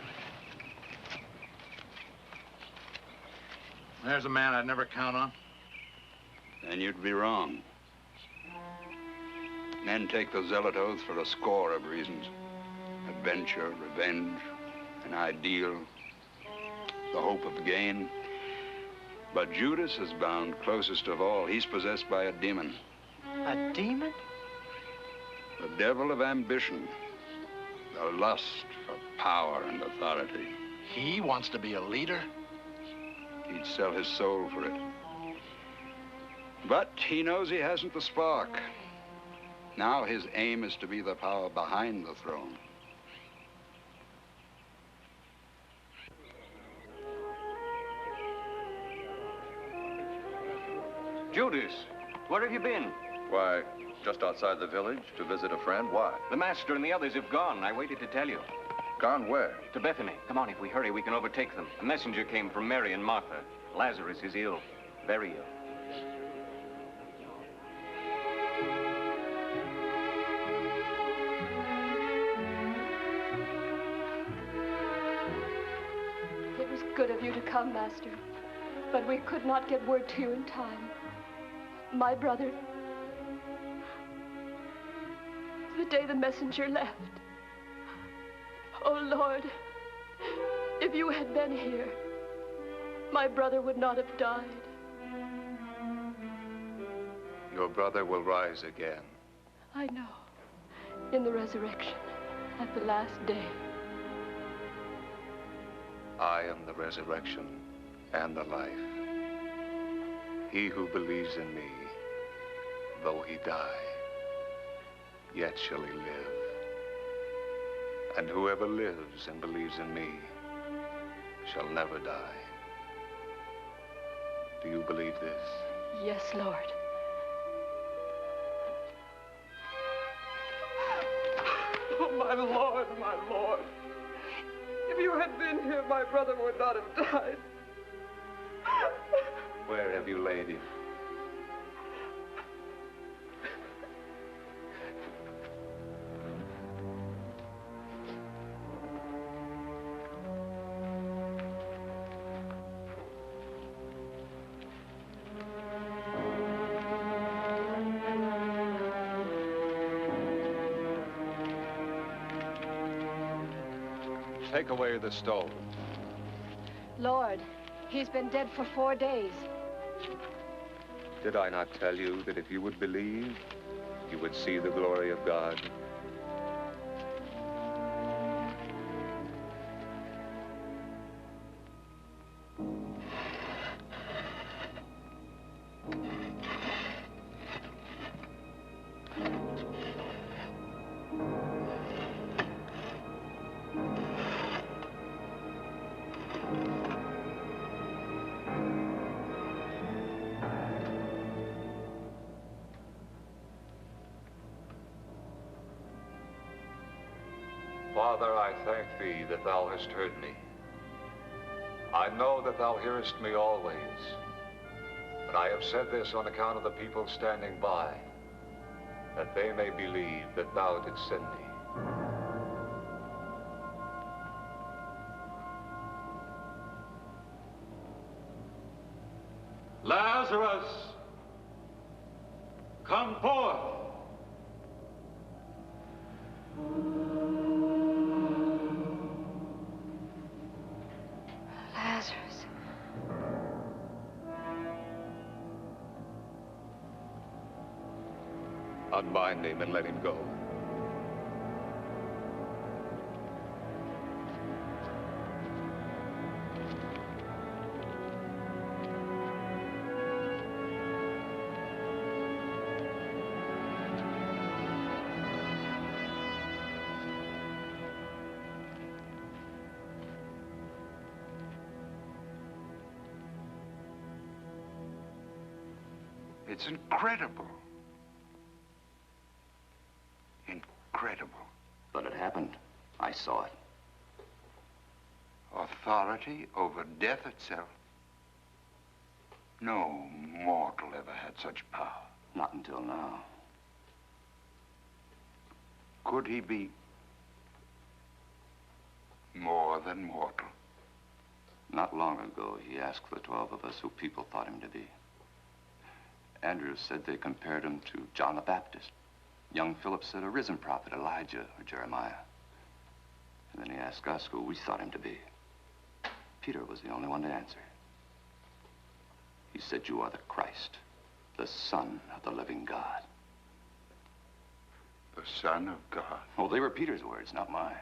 There's a man I'd never count on. Then you'd be wrong. Men take the zealot oath for a score of reasons. Adventure, revenge, an ideal, the hope of gain. But Judas is bound closest of all. He's possessed by a demon. A demon? The devil of ambition. The lust for power and authority. He wants to be a leader? He'd sell his soul for it. But he knows he hasn't the spark. Now his aim is to be the power behind the throne. Judas, where have you been? Why, just outside the village to visit a friend. Why? The master and the others have gone. I waited to tell you. Gone where? To Bethany. Come on, if we hurry, we can overtake them. A messenger came from Mary and Martha. Lazarus is ill, very ill. It was good of you to come, Master, but we could not get word to you in time. My brother, the day the messenger left. Oh, Lord, if you had been here, my brother would not have died. Your brother will rise again. I know. In the resurrection, at the last day. I am the resurrection and the life. He who believes in me, though he die, yet shall he live. And whoever lives and believes in me shall never die. Do you believe this? Yes, Lord. Oh, my Lord, my Lord. If you had been here, my brother would not have died. Where have you laid him? Take away the stone. Lord, he's been dead for 4 days. Did I not tell you that if you would believe, you would see the glory of God? Father, I thank thee that thou hast heard me. I know that thou hearest me always, but I have said this on account of the people standing by, that they may believe that thou didst send me. Lazarus, come forth. Lazarus. Unbind him and let him go. It's incredible. Incredible. But it happened. I saw it. Authority over death itself. No mortal ever had such power. Not until now. Could he be more than mortal? Not long ago, he asked the 12 of us who people thought him to be. Andrews said they compared him to John the Baptist. Young Philip said a risen prophet, Elijah or Jeremiah. And then he asked us who we thought him to be. Peter was the only one to answer. He said, "You are the Christ, the Son of the living God." The Son of God? Oh, they were Peter's words, not mine.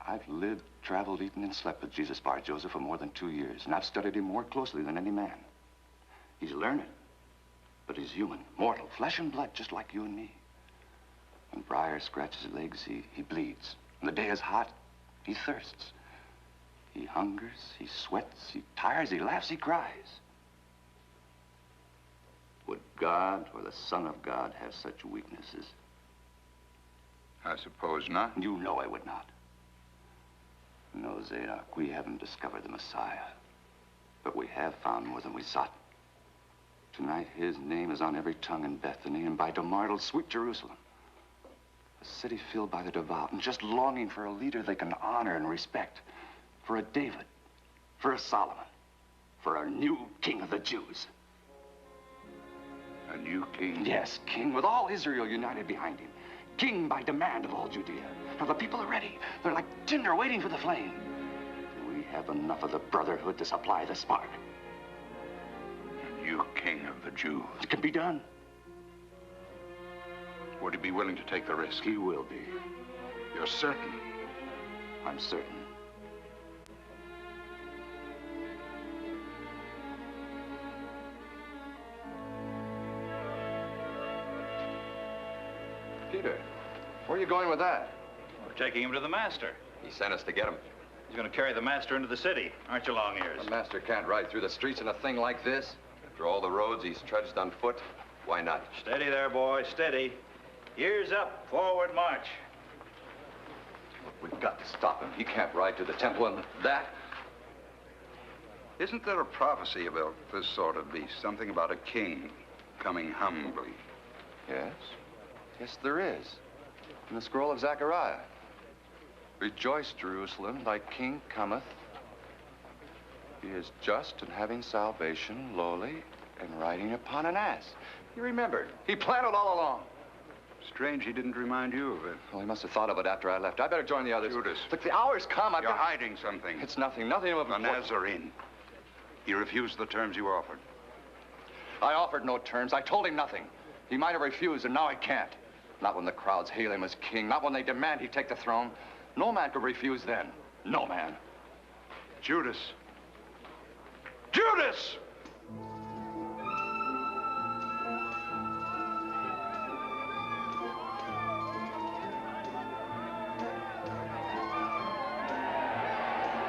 I've lived, traveled, eaten, and slept with Jesus Bar Joseph for more than 2 years, and I've studied him more closely than any man. He's learned, but he's human, mortal, flesh and blood, just like you and me. When Briar scratches his legs, he bleeds. When the day is hot, he thirsts. He hungers, he sweats, he tires, he laughs, he cries. Would God or the Son of God have such weaknesses? I suppose not. You know I would not. No, Zadok, we haven't discovered the Messiah, but we have found more than we sought. Tonight, his name is on every tongue in Bethany, and by tomorrow it'll sweep Jerusalem. A city filled by the devout and just longing for a leader they can honor and respect. For a David, for a Solomon, for a new king of the Jews. A new king? Yes, king, with all Israel united behind him. King by demand of all Judea. Now the people are ready. They're like tinder waiting for the flame. We have enough of the brotherhood to supply the spark. A new king of the Jews. It can be done. Would he be willing to take the risk? He will be. You're certain? I'm certain. Peter, where are you going with that? We're taking him to the master. He sent us to get him. He's going to carry the master into the city, aren't you, Long Ears? The master can't ride through the streets in a thing like this. After all the roads he's trudged on foot, why not? Steady there, boy, steady. Ears up, forward march. We've got to stop him. He can't ride to the temple and that. Isn't there a prophecy about this sort of beast? Something about a king coming humbly? Yes. Yes, there is. In the scroll of Zechariah. Rejoice, Jerusalem, thy king cometh. He is just and having salvation, lowly, and riding upon an ass. He remembered. He planned it all along. Strange he didn't remind you of it. Well, he must have thought of it after I left. I better join the others. Judas. Look, the hour's come. You're hiding something. It's nothing. Nothing of The Nazarene. He refused the terms you offered. I offered no terms. I told him nothing. He might have refused, and now he can't. Not when the crowds hail him as king. Not when they demand he take the throne. No man could refuse then. No man. Judas. Judas!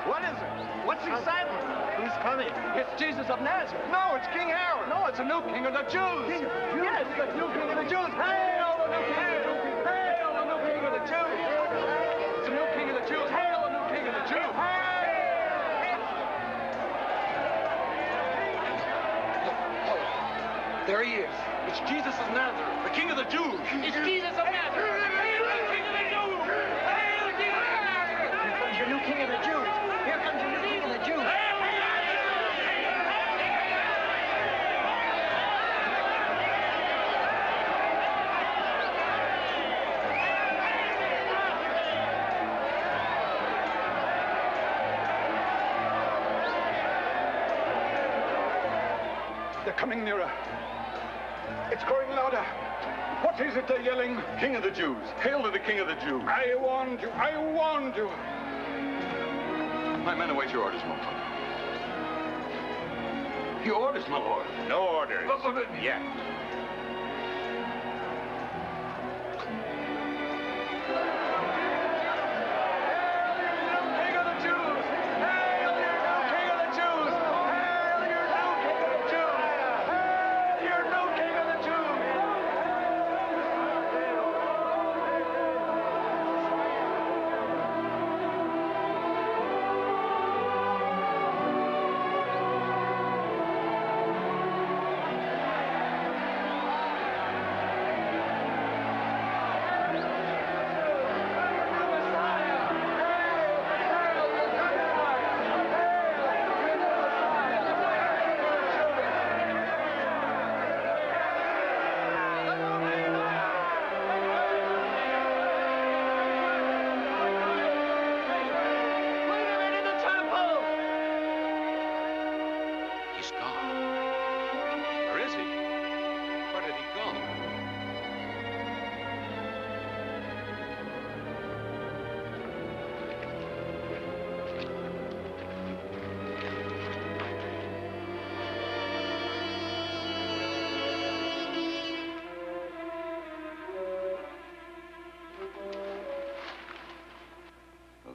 What is it? What's excitement? Who's coming? It's Jesus of Nazareth. No, it's King Herod. No, it's a new king of the Jews. King of the Jews? Yes, the new king of the Jews. Hail the new king. Hail the new king of the Jews. It's a new king of the Jews. Hail the new king of the Jews. There he is. It's Jesus of Nazareth, the King of the Jews. It's Jesus of Nazareth. Hail the king of the Jews. Hail the king of Nazareth. Here comes your new king of the Jews. Here comes your new king of the Jews. They're coming nearer. It's growing louder. What is it they're yelling? King of the Jews. Hail to the King of the Jews. I warned you. I warned you. My men await your orders, my lord. Your orders, my lord. No orders. Yet.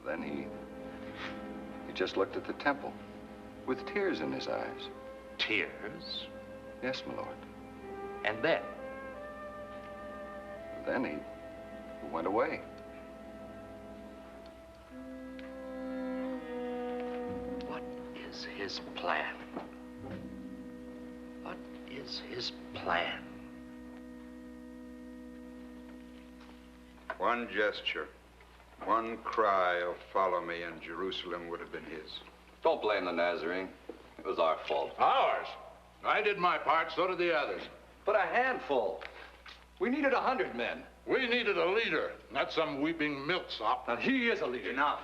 Then he just looked at the temple with tears in his eyes. Tears? Yes, my lord. And then? Then he went away. What is his plan? What is his plan? One gesture, one cry of follow me, and Jerusalem would have been his. Don't blame the Nazarene. It was our fault. Ours? I did my part, so did the others. But a handful. We needed 100 men. We needed a leader, not some weeping milksop. Now, he is a leader. Enough.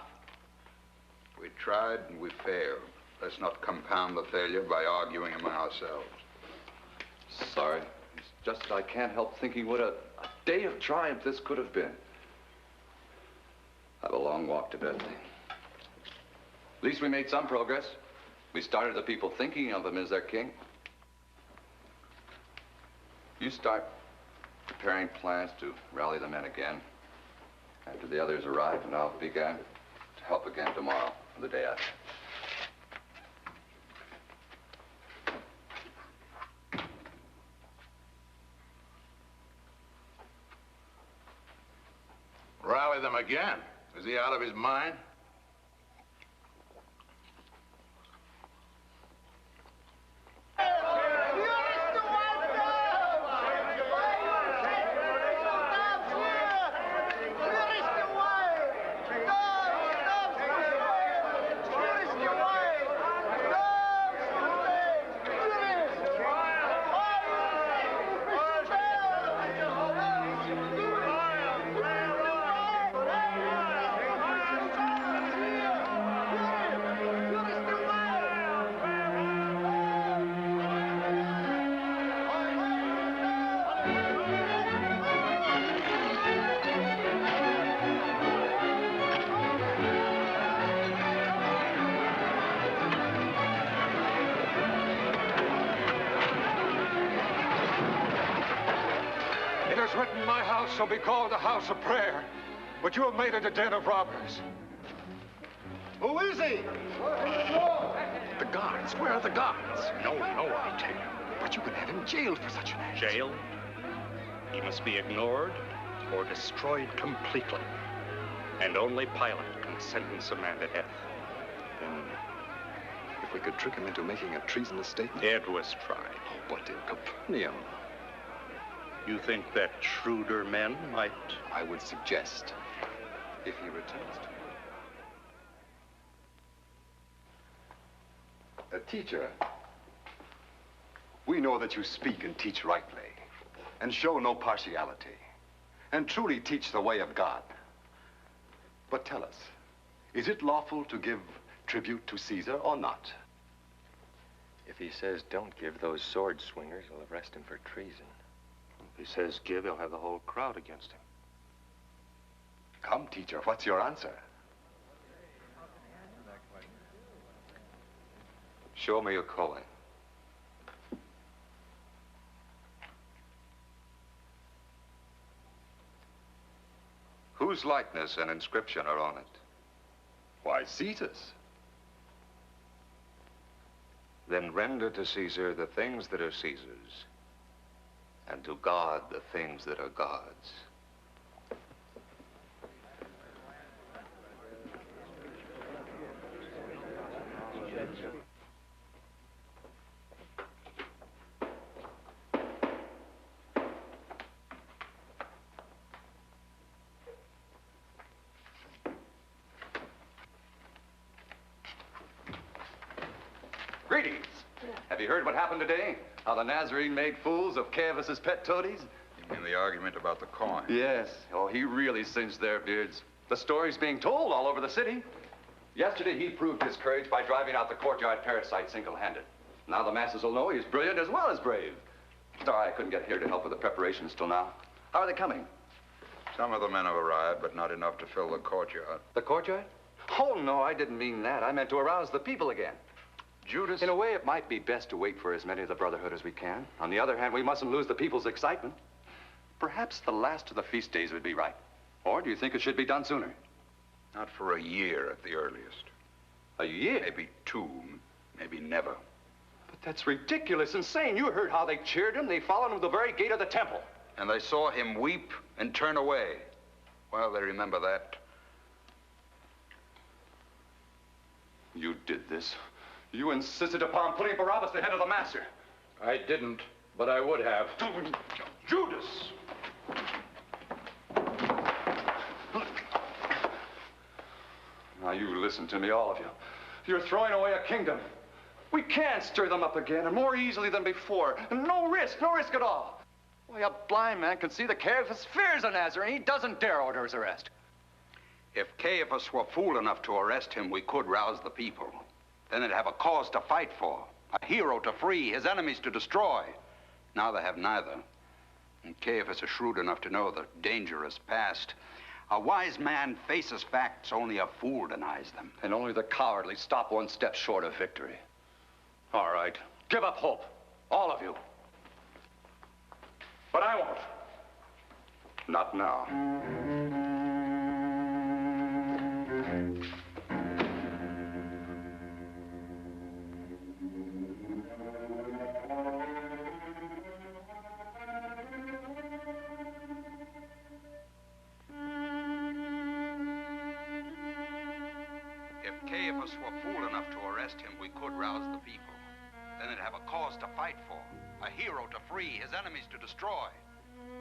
We tried and we failed. Let's not compound the failure by arguing among ourselves. Sorry. It's just that I can't help thinking what a day of triumph this could have been. I have a long walk to bed. At least we made some progress. We started the people thinking of him as their king. You start preparing plans to rally the men again after the others arrive, and I'll begin to help again tomorrow or the day after. Rally them again? Is he out of his mind? house shall be called a house of prayer, but you have made it a den of robbers. Who is he? The guards. Where are the guards? No, I tell you. But you can have him jailed for such an act. Jailed? He must be ignored or destroyed completely. And only Pilate can sentence a man to death. Then, if we could trick him into making a treasonous statement? It was tried. Oh, but in Capernaum. You think that shrewder men might? I would suggest, if he returns to Teacher, we know that you speak and teach rightly, and show no partiality, and truly teach the way of God. But tell us, is it lawful to give tribute to Caesar or not? If he says don't give, those sword swingers will arrest him for treason. If he says give, he'll have the whole crowd against him. Come, teacher, what's your answer? Show me your calling. Whose likeness and inscription are on it? Why, Caesar's. Then render to Caesar the things that are Caesar's, and to God the things that are God's. Greetings. Have you heard what happened today? How the Nazarene made fools of Caiaphas's pet toadies? You mean the argument about the coin? Yes. Oh, he really singed their beards. The story's being told all over the city. Yesterday, he proved his courage by driving out the courtyard parasite single-handed. Now the masses will know he's brilliant as well as brave. Sorry I couldn't get here to help with the preparations till now. How are they coming? Some of the men have arrived, but not enough to fill the courtyard. The courtyard? Oh, no, I didn't mean that. I meant to arouse the people again. Judas? In a way, it might be best to wait for as many of the Brotherhood as we can. On the other hand, we mustn't lose the people's excitement. Perhaps the last of the feast days would be right. Or do you think it should be done sooner? Not for a year at the earliest. A year? Maybe 2, maybe never. But that's ridiculous, insane. You heard how they cheered him. They followed him to the very gate of the temple. And they saw him weep and turn away. Well, they remember that. You did this. You insisted upon putting Barabbas the head of the master. I didn't, but I would have. Judas! Now you listen to me, all of you. You're throwing away a kingdom. We can stir them up again, and more easily than before. And no risk at all. Why, a blind man can see that Caiaphas fears a Nazarene. He doesn't dare order his arrest. If Caiaphas were fool enough to arrest him, we could rouse the people. Then they'd have a cause to fight for, a hero to free, his enemies to destroy. Now they have neither. And Caiaphas is shrewd enough to know the danger is past. A wise man faces facts, only a fool denies them. And only the cowardly stop one step short of victory. All right, give up hope, all of you. But I won't. Not now. If Caiaphas were fool enough to arrest him, we could rouse the people. Then they'd have a cause to fight for, a hero to free, his enemies to destroy.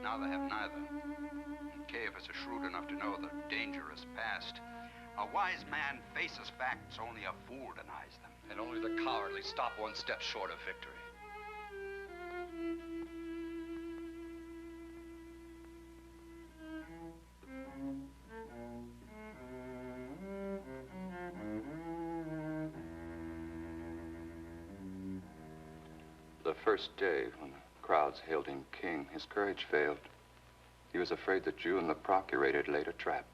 Now they have neither. And Caiaphas is shrewd enough to know the danger is past. A wise man faces facts, only a fool denies them. And only the cowardly stop one step short of victory. The first day, when the crowds hailed him king, his courage failed. He was afraid that you and the procurator had laid a trap.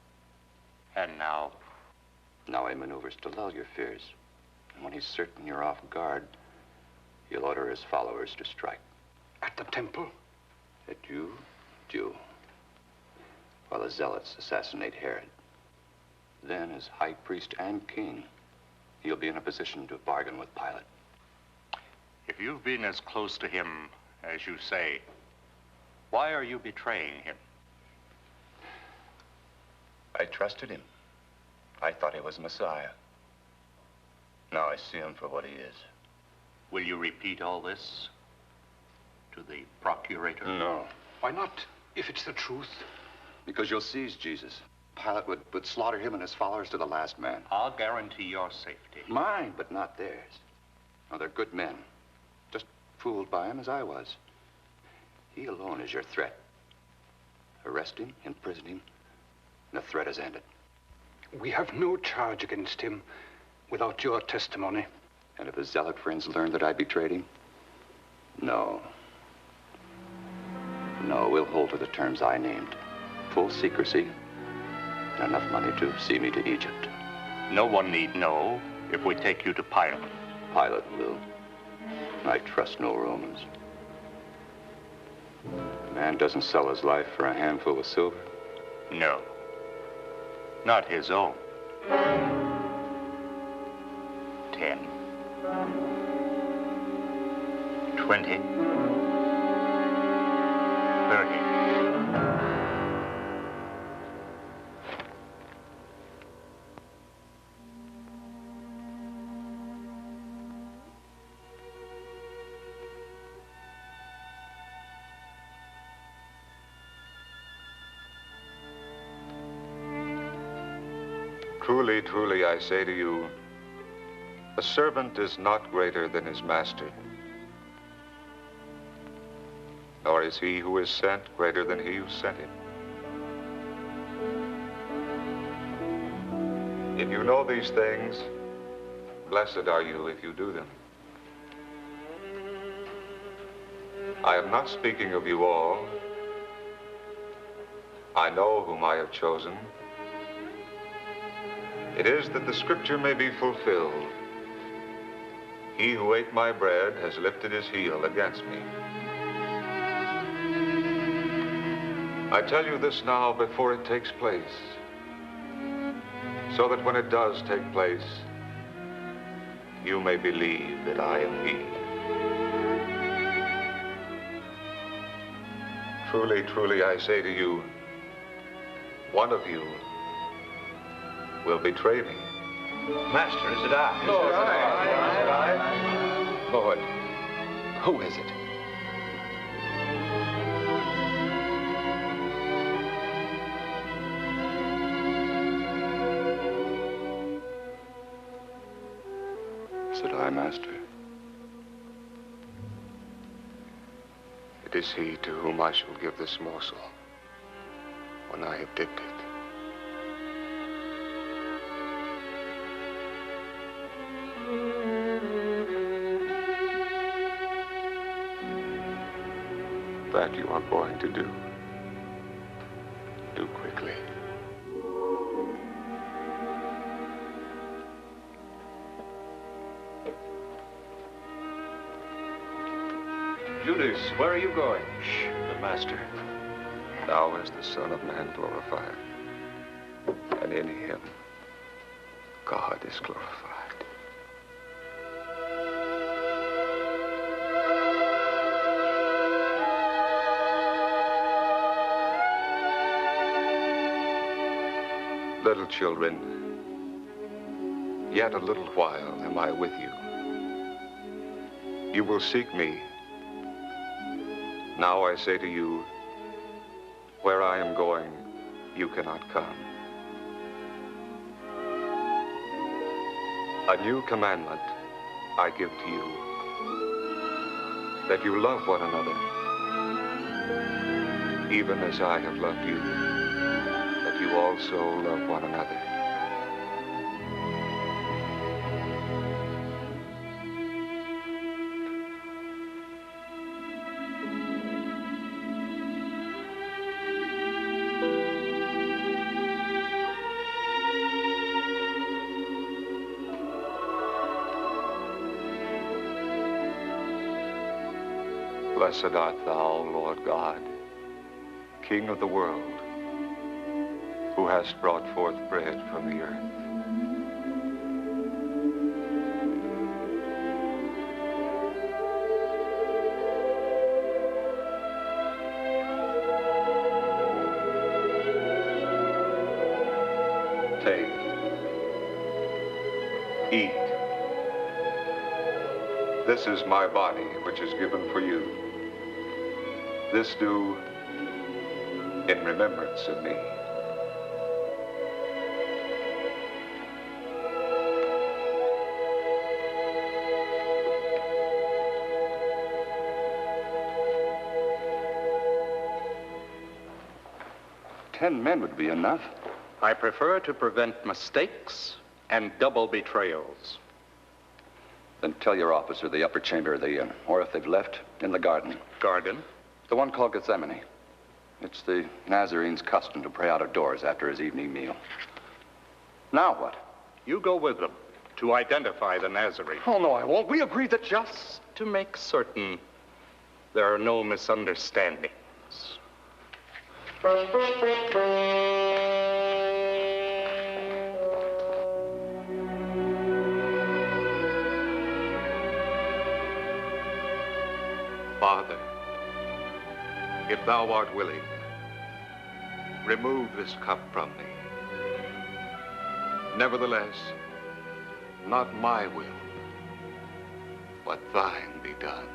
And now? Now he maneuvers to lull your fears. And when he's certain you're off guard, he'll order his followers to strike. At the temple? At you, Jew. while the zealots assassinate Herod. Then, as high priest and king, he'll be in a position to bargain with Pilate. If you've been as close to him as you say, why are you betraying him? I trusted him. I thought he was Messiah. Now I see him for what he is. Will you repeat all this to the procurator? No. Why not, if it's the truth? Because you'll seize Jesus. Pilate would slaughter him and his followers to the last man. I'll guarantee your safety. Mine, but not theirs. No, they're good men. Just fooled by him as I was. He alone is your threat. Arrest him, imprison him, and the threat is ended. We have no charge against him without your testimony. And if his zealot friends learn that I betrayed him? No. No, we'll hold to the terms I named. Full secrecy, and enough money to see me to Egypt. No one need know if we take you to Pilate. Pilate will. I trust no Romans. A man doesn't sell his life for a handful of silver. No. Not his own. 10. 20. 30. Truly, truly, I say to you, a servant is not greater than his master, nor is he who is sent greater than he who sent him. If you know these things, blessed are you if you do them. I am not speaking of you all. I know whom I have chosen. It is that the scripture may be fulfilled. He who ate my bread has lifted his heel against me. I tell you this now before it takes place, so that when it does take place, you may believe that I am he. Truly, truly, I say to you, one of you will betray me. Master, is it I? Lord, who is it? Is it I, Master? It is he to whom I shall give this morsel when I have dipped it. That you are going to do. Do quickly. Judas, where are you going? Shh, the Master. Now is the Son of Man glorified, and in him God is glorified. Little children, yet a little while am I with you. You will seek me. Now I say to you, where I am going, you cannot come. A new commandment I give to you, that you love one another, even as I have loved you, that you also love one another. Blessed art thou, Lord God, King of the world, hast brought forth bread from the earth. Take, eat. This is my body, which is given for you. This do in remembrance of me. $10 men would be enough. I prefer to prevent mistakes and double betrayals. Then tell your officer the upper chamber of the inn, or if they've left, in the garden. Garden? The one called Gethsemane. It's the Nazarene's custom to pray out of doors after his evening meal. Now what? You go with them to identify the Nazarene. Oh, no, I won't. We agreed that Just to make certain there are no misunderstandings. Father, if thou art willing, remove this cup from me. Nevertheless, not my will, but thine be done.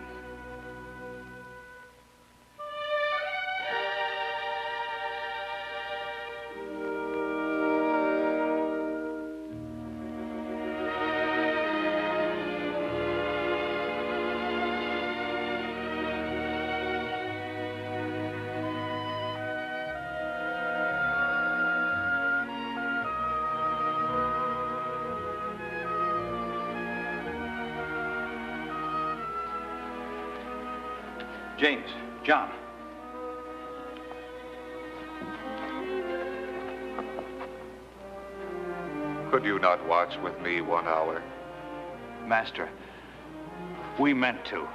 James, John. Could you not watch with me 1 hour? Master, we meant to.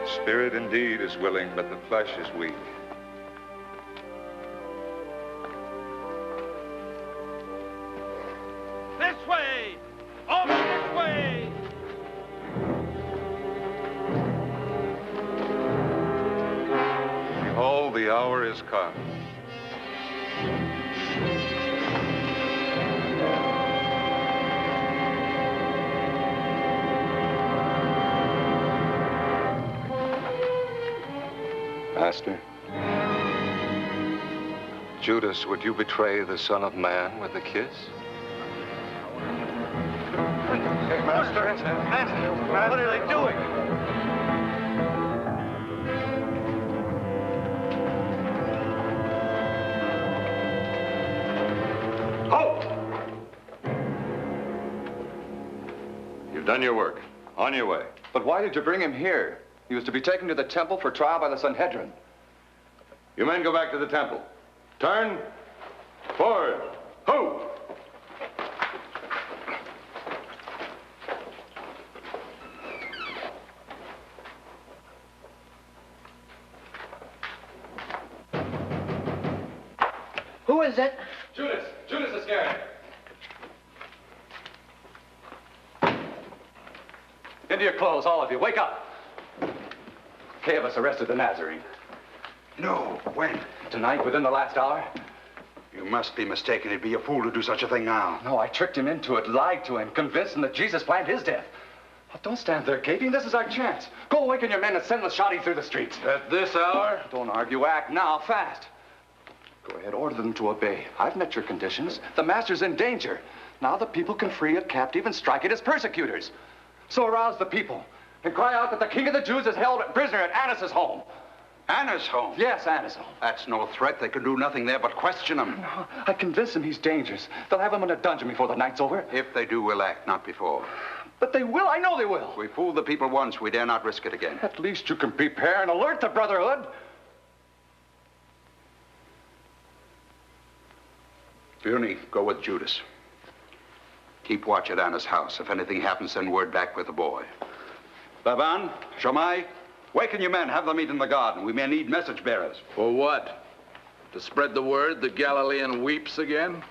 Spirit indeed is willing, but the flesh is weak. This way! Over this way! Behold, the hour is come. Master? Judas, would you betray the Son of Man with a kiss? Master, what are they doing? You've done your work. On your way. But why did you bring him here? He was to be taken to the temple for trial by the Sanhedrin. You men go back to the temple. Turn. Forward. Ho! Who is it? Judas! Judas Iscariot! Into your clothes, all of you. Wake up. Caiaphas arrested the Nazarene. No. When? Tonight, within the last hour. You must be mistaken. He'd be a fool to do such a thing now. No, I tricked him into it, lied to him, convinced him that Jesus planned his death. Oh, don't stand there gaping. This is our chance. Go awaken your men and send Lashadi through the streets. At this hour? Don't argue. Act now, fast. Go ahead, order them to obey. I've met your conditions. The master's in danger. Now the people can free a captive and strike at his persecutors. So arouse the people and cry out that the king of the Jews is held prisoner at Annas' home. Anna's home? Yes, Annas' home. That's no threat. They can do nothing there but question him. No, I convinced them he's dangerous. They'll have him in a dungeon before the night's over. If they do, we'll act, not before. But they will. I know they will. We fooled the people once. We dare not risk it again. At least you can prepare and alert the Brotherhood. Buny, go with Judas. Keep watch at Anna's house. If anything happens, send word back with the boy. Baban, Shammai, Waken your men. Have them meet in the garden. We may need message bearers. For what? To spread the word the Galilean weeps again?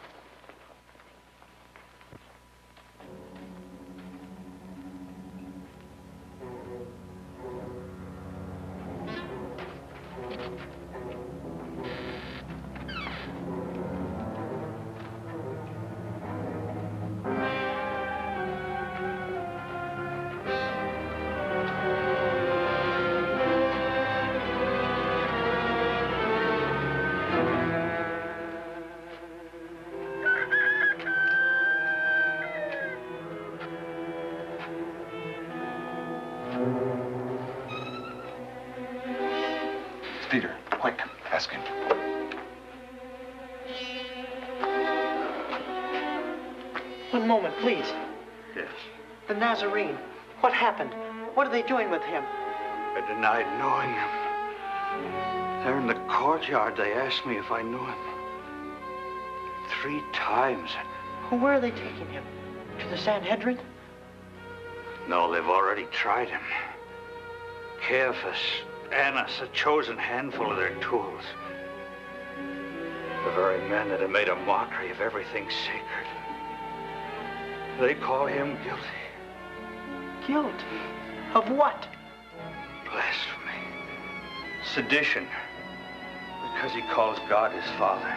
Peter, quick, ask him. One moment, please. Yes. The Nazarene. What happened? What are they doing with him? I denied knowing him. There in the courtyard, they asked me if I knew him. 3 times. Where are they taking him? To the Sanhedrin? No, they've already tried him. Caiaphas, Annas, a chosen handful of their tools. The very men that have made a mockery of everything sacred. They call him guilty. Guilt? Of what? Blasphemy. Sedition. Because he calls God his father.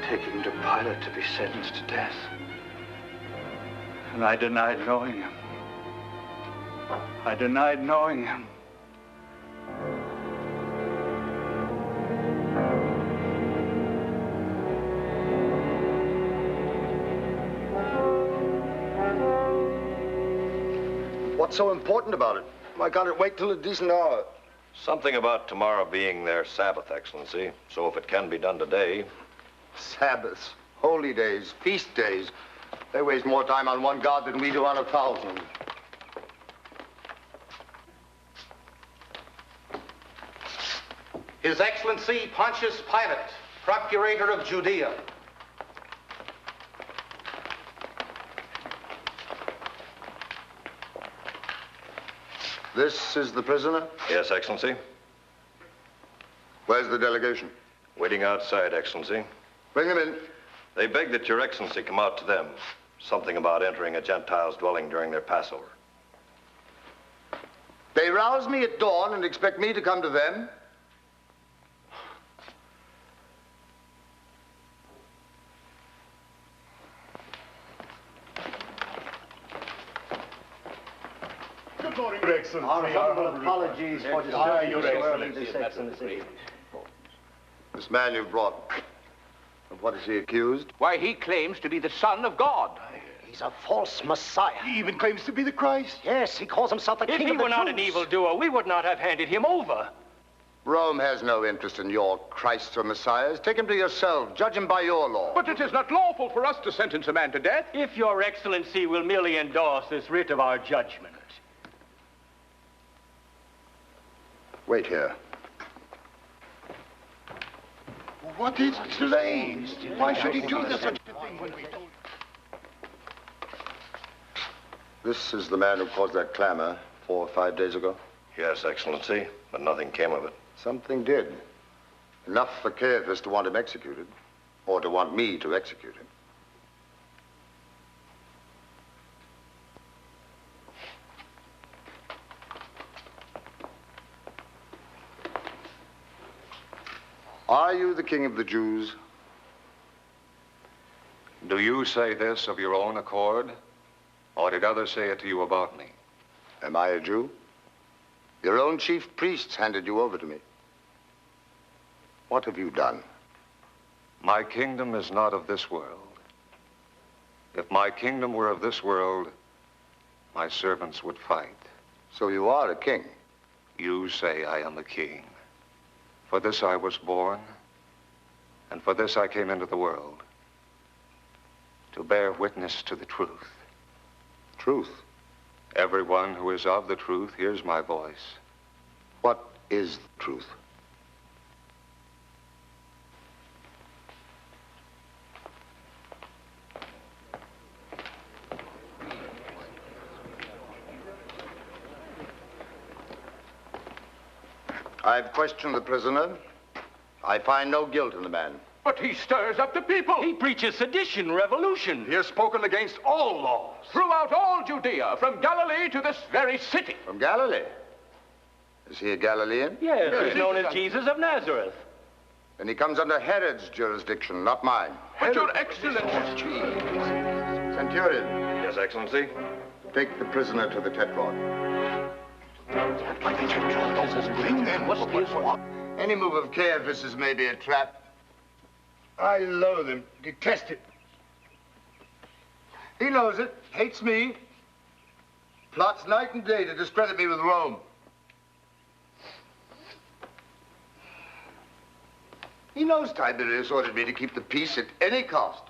Taking him to Pilate to be sentenced to death. And I denied knowing him. I denied knowing him. What's so important about it? Why can't it wait till a decent hour? Something about tomorrow being their Sabbath, Excellency. So if it can be done today... Sabbaths, holy days, feast days. They waste more time on one god than we do on 1,000. His Excellency Pontius Pilate, Procurator of Judea. This is the prisoner? Yes, Excellency. Where's the delegation? Waiting outside, Excellency. Bring them in. They beg that Your Excellency come out to them. Something about entering a Gentile's dwelling during their Passover. They rouse me at dawn and expect me to come to them? Good morning, Your Excellency. Our humble apologies for disturbing you so early this Excellency. This man you've brought, of what is he accused? Why, he claims to be the Son of God. He's a false Messiah. He even claims to be the Christ. Yes, he calls himself the If King he of the were not Jews. an evildoer, we would not have handed him over. Rome has no interest in your Christs or Messiahs. Take him to yourself. Judge him by your law. But it is not lawful for us to sentence a man to death. If Your Excellency will merely endorse this writ of our judgment. Wait here. What is delayed? Why should he do this such a thing when we told him? This is the man who caused that clamor 4 or 5 days ago? Yes, Excellency, but nothing came of it. Something did. Enough for Caiaphas to want him executed, or to want me to execute him. Are you the King of the Jews? Do you say this of your own accord? Or did others say it to you about me? Am I a Jew? Your own chief priests handed you over to me. What have you done? My kingdom is not of this world. If my kingdom were of this world, my servants would fight. So you are a king? You say I am a king. For this I was born, and for this I came into the world. To bear witness to the truth. Truth? Everyone who is of the truth hears my voice. What is the truth? I've questioned the prisoner. I find no guilt in the man. But he stirs up the people. He preaches sedition, revolution. He has spoken against all laws. Throughout all Judea, from Galilee to this very city. From Galilee? Is he a Galilean? Yes, he's known as Jesus of Nazareth. Then he comes under Herod's jurisdiction, not mine. But Your Excellency... Centurion. Yes, Excellency? Take the prisoner to the Tetrarch. Any move of Caiaphas's may be a trap. I loathe him, detest it. He knows it, hates me, plots night and day to discredit me with Rome. He knows Tiberius ordered me to keep the peace at any cost.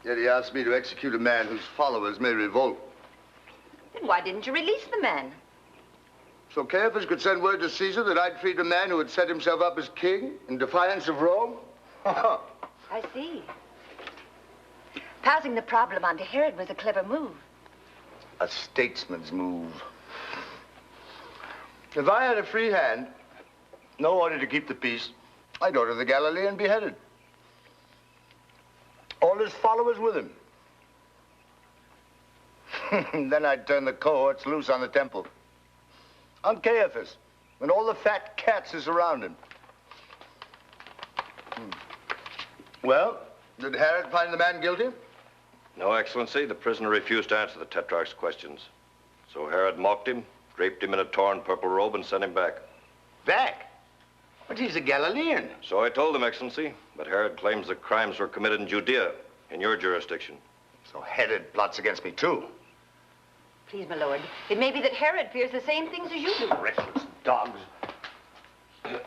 Yet he asked me to execute a man whose followers may revolt. Then why didn't you release the man? So Caiaphas could send word to Caesar that I'd freed a man who had set himself up as king in defiance of Rome? I see. Passing the problem on to Herod was a clever move. A statesman's move. If I had a free hand, no order to keep the peace, I'd order the Galilean beheaded. All his followers with him. Then I'd turn the cohorts loose on the temple. On Caiaphas, when all the fat cats is around him. Well, did Herod find the man guilty? No, Excellency. The prisoner refused to answer the Tetrarch's questions. So Herod mocked him, draped him in a torn purple robe, and sent him back. Back? But he's a Galilean. So I told him, Excellency. But Herod claims the crimes were committed in Judea, in your jurisdiction. So Herod plots against me, too. Please, my lord, it may be that Herod fears the same things as you do. Restless dogs. There's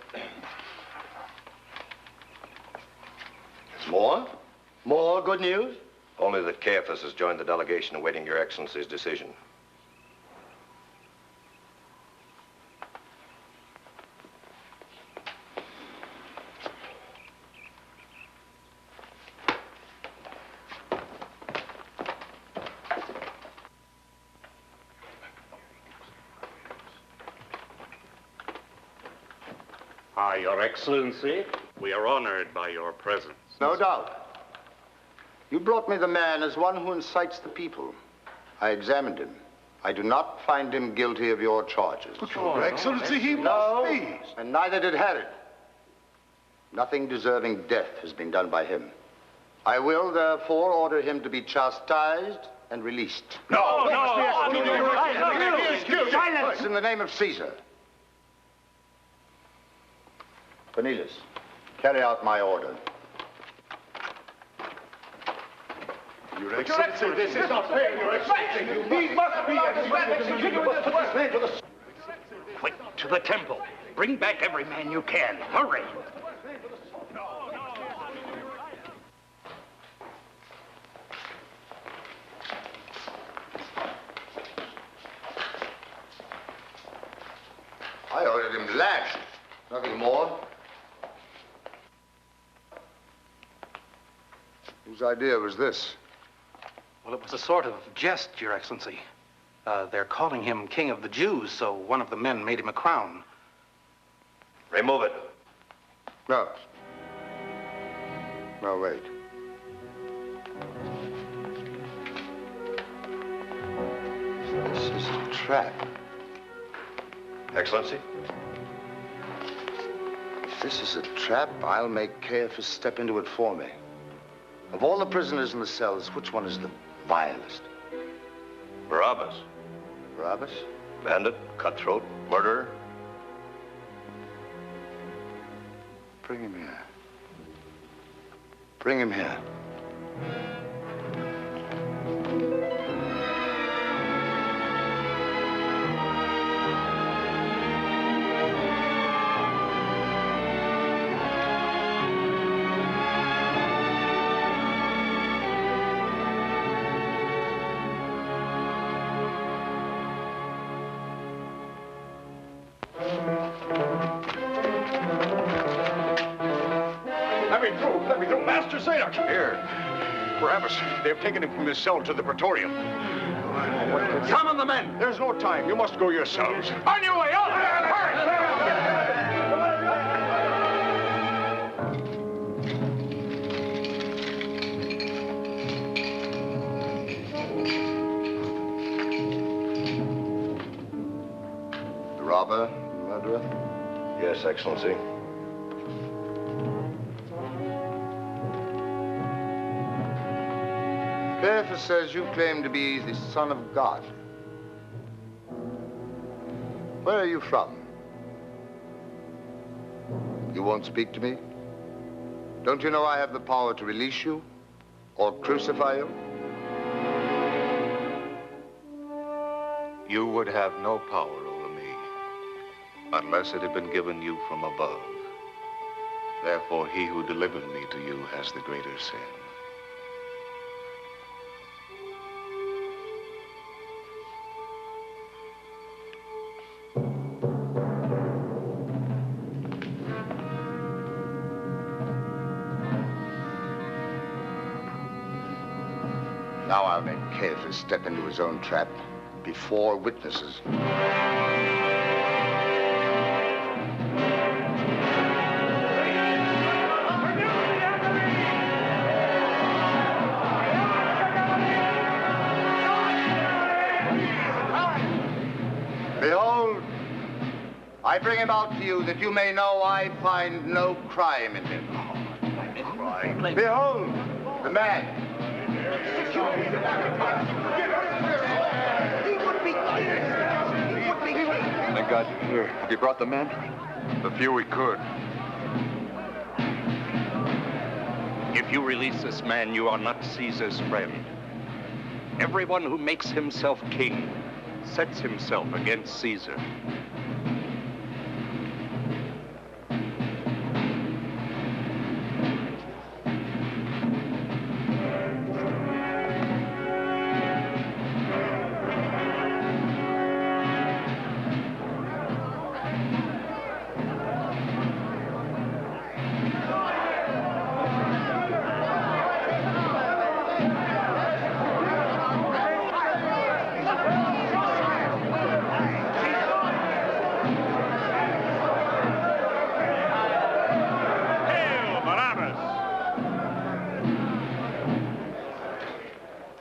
more? More good news? Only that Caiaphas has joined the delegation awaiting your Excellency's decision. Your Excellency, we are honored by your presence. No doubt. You brought me the man as one who incites the people. I examined him. I do not find him guilty of your charges. But Your Excellency, he must be. And neither did Herod. Nothing deserving death has been done by him. I will, therefore, order him to be chastised and released. No. Silence in the name of Caesar. Cornelius, carry out my order. Your Excellency, this is not fair, Your Excellency. He must be executed. Quick, to the temple. Bring back every man you can. Hurry. I ordered him lashed. Nothing more. Whose idea was this? Well, it was a sort of jest, Your Excellency. They're calling him King of the Jews, so one of the men made him a crown. Remove it. No. No, wait. This is a trap. Excellency? If this is a trap, I'll make Caiaphas step into it for me. Of all the prisoners in the cells, which one is the vilest? Barabbas. Barabbas? Bandit, cutthroat, murderer. Bring him here. Bring him here. Let me through. Master Zadok. Here. Barabbas, they've taken him from his cell to the Praetorium. Summon the men. There's no time. You must go yourselves. On your way, up! Yes, Excellency. Caiaphas says you claim to be the Son of God. Where are you from? You won't speak to me? Don't you know I have the power to release you or crucify you? You would have no power over me unless it had been given you from above. Therefore, he who delivered me to you has the greater sin. Now I'll make Caiaphas step into his own trap before witnesses. Behold, I bring him out to you that you may know I find no crime in him. Behold, the man. Thank God you're here. Have you brought the men? The few we could. If you release this man, you are not Caesar's friend. Everyone who makes himself king sets himself against Caesar.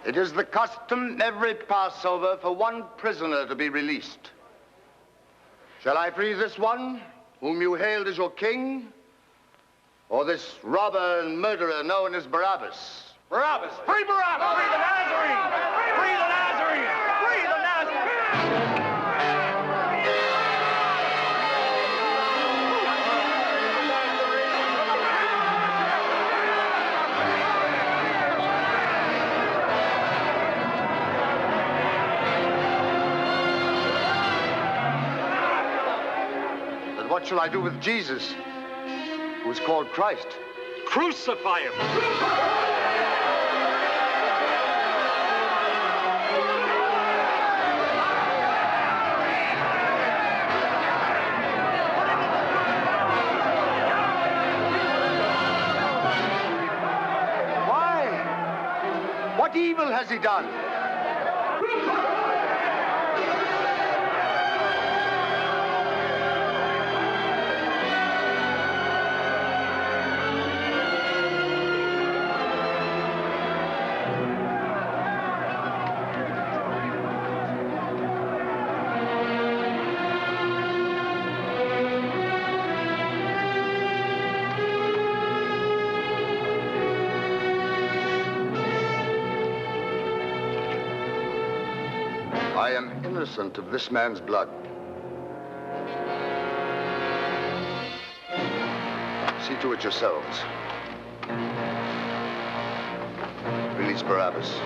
It is the custom every Passover for one prisoner to be released. Shall I free this one, whom you hailed as your king, or this robber and murderer known as Barabbas? Barabbas! Free Barabbas! Free the Nazarene! Free the Nazarene! Free the Nazarene! What shall I do with Jesus, who is called Christ? Crucify him! Why? What evil has he done? I am innocent of this man's blood. See to it yourselves. Release Barabbas.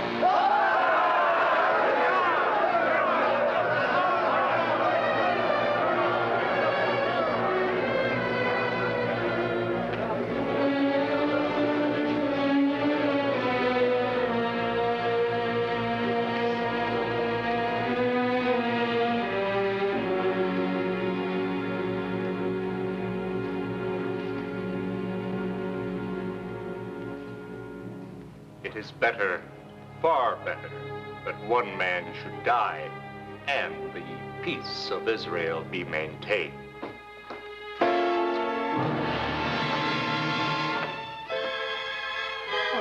It is better, far better, that one man should die and the peace of Israel be maintained.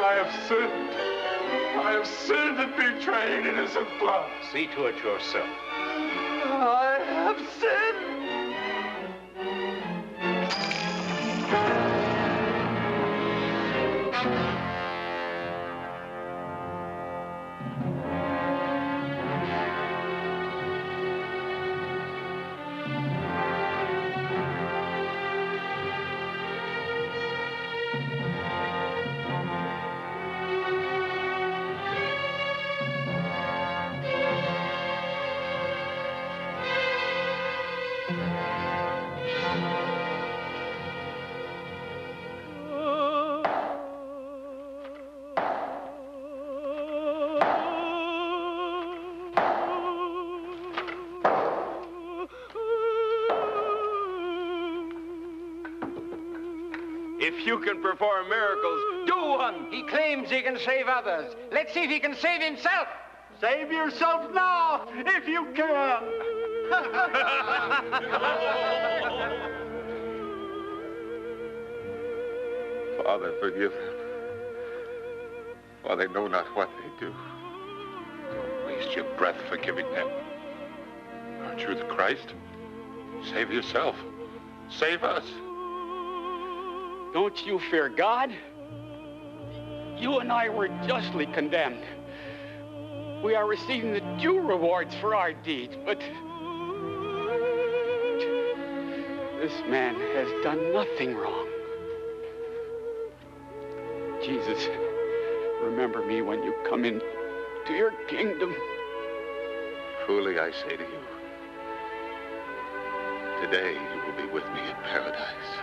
I have sinned. I have sinned and betrayed innocent blood. See to it yourself. I have sinned. If you can perform miracles, do one. He claims he can save others. Let's see if he can save himself. Save yourself now, if you can. Father, forgive them, for they know not what they do. Don't waste your breath forgiving them. Aren't you the Christ? Save yourself. Save us. Don't you fear God? You and I were justly condemned. We are receiving the due rewards for our deeds, but this man has done nothing wrong. Jesus, remember me when you come into your kingdom. Truly I say to you, today you will be with me in paradise.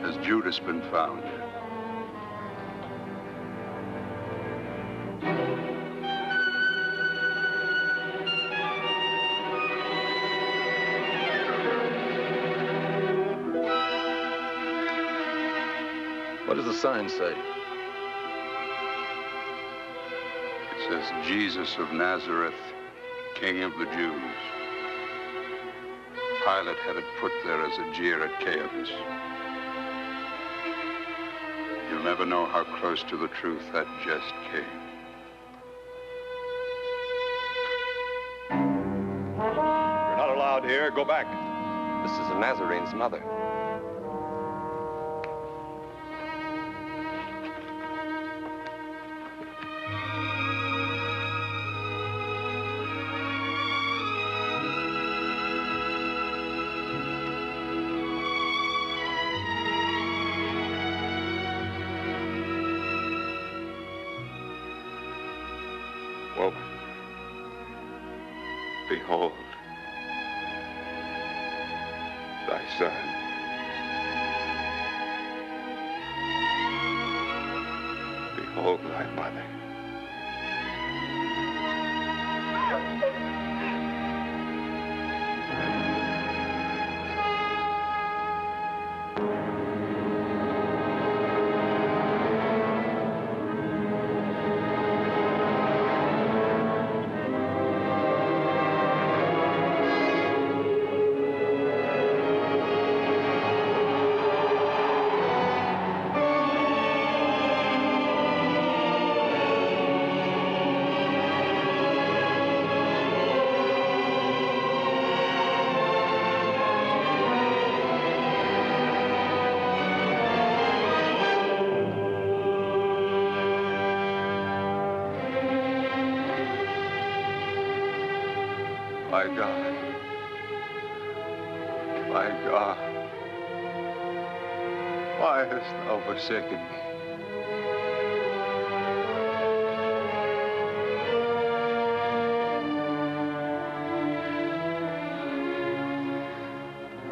Has Judas been found? What does the sign say? It says, Jesus of Nazareth, King of the Jews. Pilate had it put there as a jeer at Caiaphas. You'll never know how close to the truth that jest came. You're not allowed here. Go back. This is a Nazarene's mother. Woman, behold thy son. Behold thy mother. My God, my God, why hast thou forsaken me?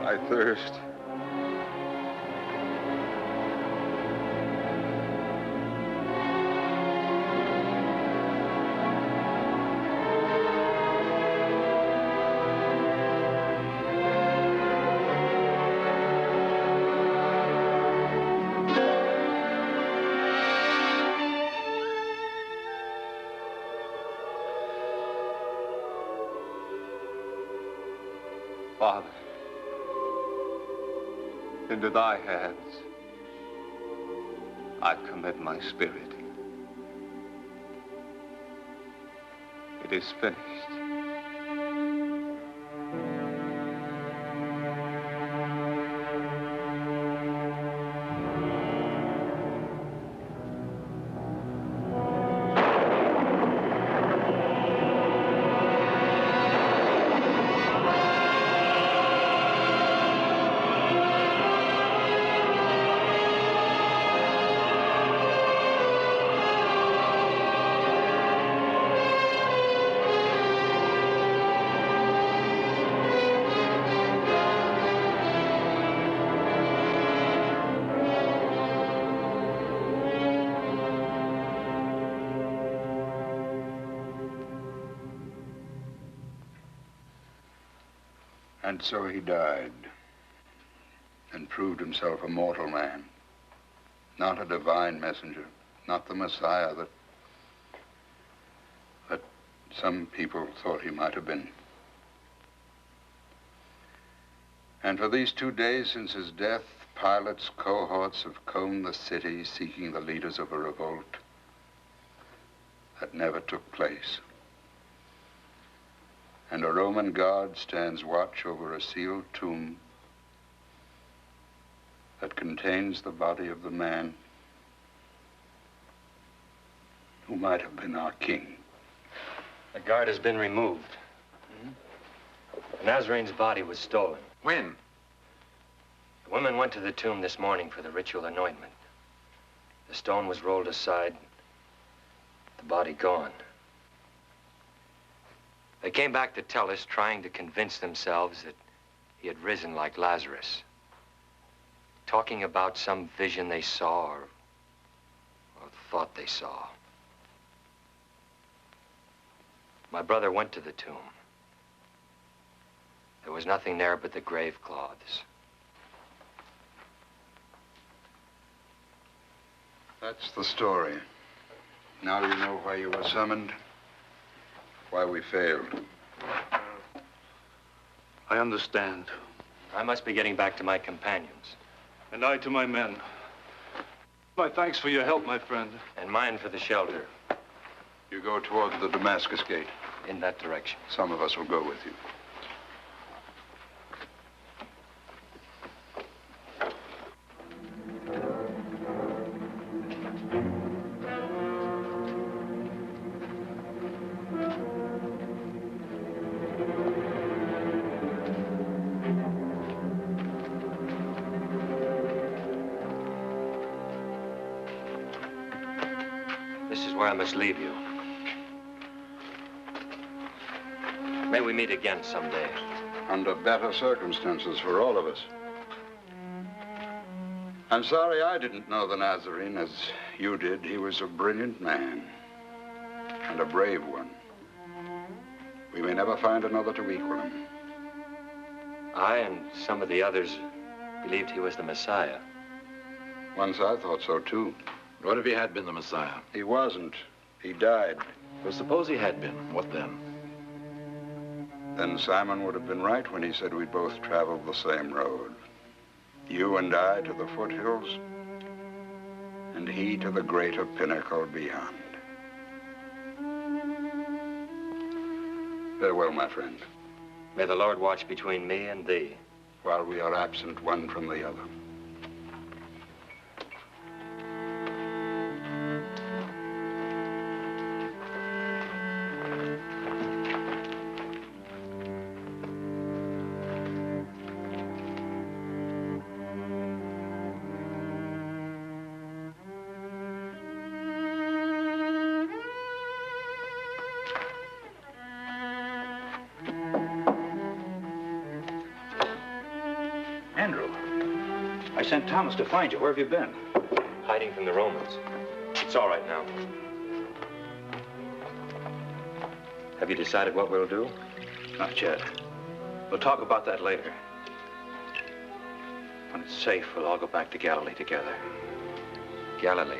I thirst. Father, into thy hands I commit my spirit. is finished. And so he died and proved himself a mortal man, not a divine messenger, not the Messiah that some people thought he might have been. And for these 2 days since his death, Pilate's cohorts have combed the city seeking the leaders of a revolt that never took place. And a Roman guard stands watch over a sealed tomb that contains the body of the man who might have been our king. The guard has been removed. The Nazarene's body was stolen. When? The women went to the tomb this morning for the ritual anointment. The stone was rolled aside, the body gone. They came back to tell us, trying to convince themselves that he had risen like Lazarus, talking about some vision they saw or thought they saw. My brother went to the tomb. There was nothing there but the grave cloths. That's the story. Now you know why you were summoned, why we failed. I understand. I must be getting back to my companions. And I to my men. My thanks for your help, my friend. And mine for the shelter. You go toward the Damascus gate. In that direction. Some of us will go with you. This is where I must leave you. May we meet again someday. Under better circumstances for all of us. I'm sorry I didn't know the Nazarene as you did. He was a brilliant man. And a brave one. We may never find another to equal him. I and some of the others believed he was the Messiah. Once I thought so, too. What if he had been the Messiah? He wasn't. He died. Well, suppose he had been. What then? Then Simon would have been right when he said we both traveled the same road. You and I to the foothills, and he to the greater pinnacle beyond. Farewell, my friend. May the Lord watch between me and thee. While we are absent one from the other. I sent Thomas to find you. Where have you been? Hiding from the Romans. It's all right now. Have you decided what we'll do? Not yet. We'll talk about that later. When it's safe, we'll all go back to Galilee together. Galilee?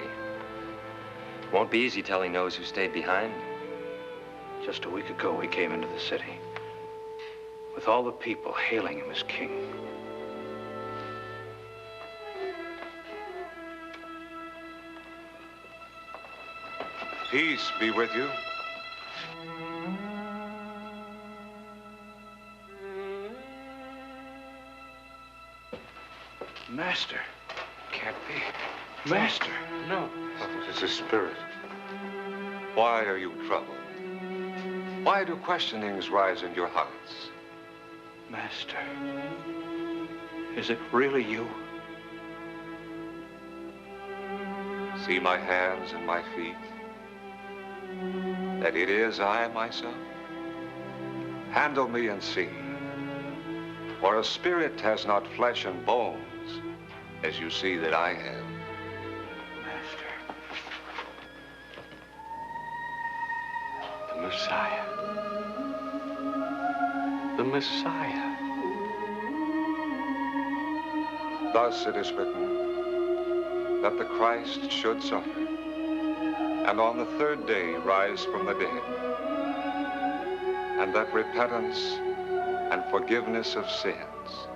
Won't be easy telling those who stayed behind. Just a week ago, we came into the city with all the people hailing him as king. Peace be with you. Master. Can't be. Master. No. Oh, it is a spirit. Why are you troubled? Why do questionings rise in your hearts? Master, is it really you? See my hands and my feet? That it is I myself? Handle me and see. For a spirit has not flesh and bones, as you see that I have. The Messiah. The Messiah. Thus it is written that the Christ should suffer, and on the third day rise from the dead, and that repentance and forgiveness of sins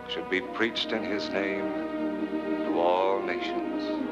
should be preached in his name to all nations.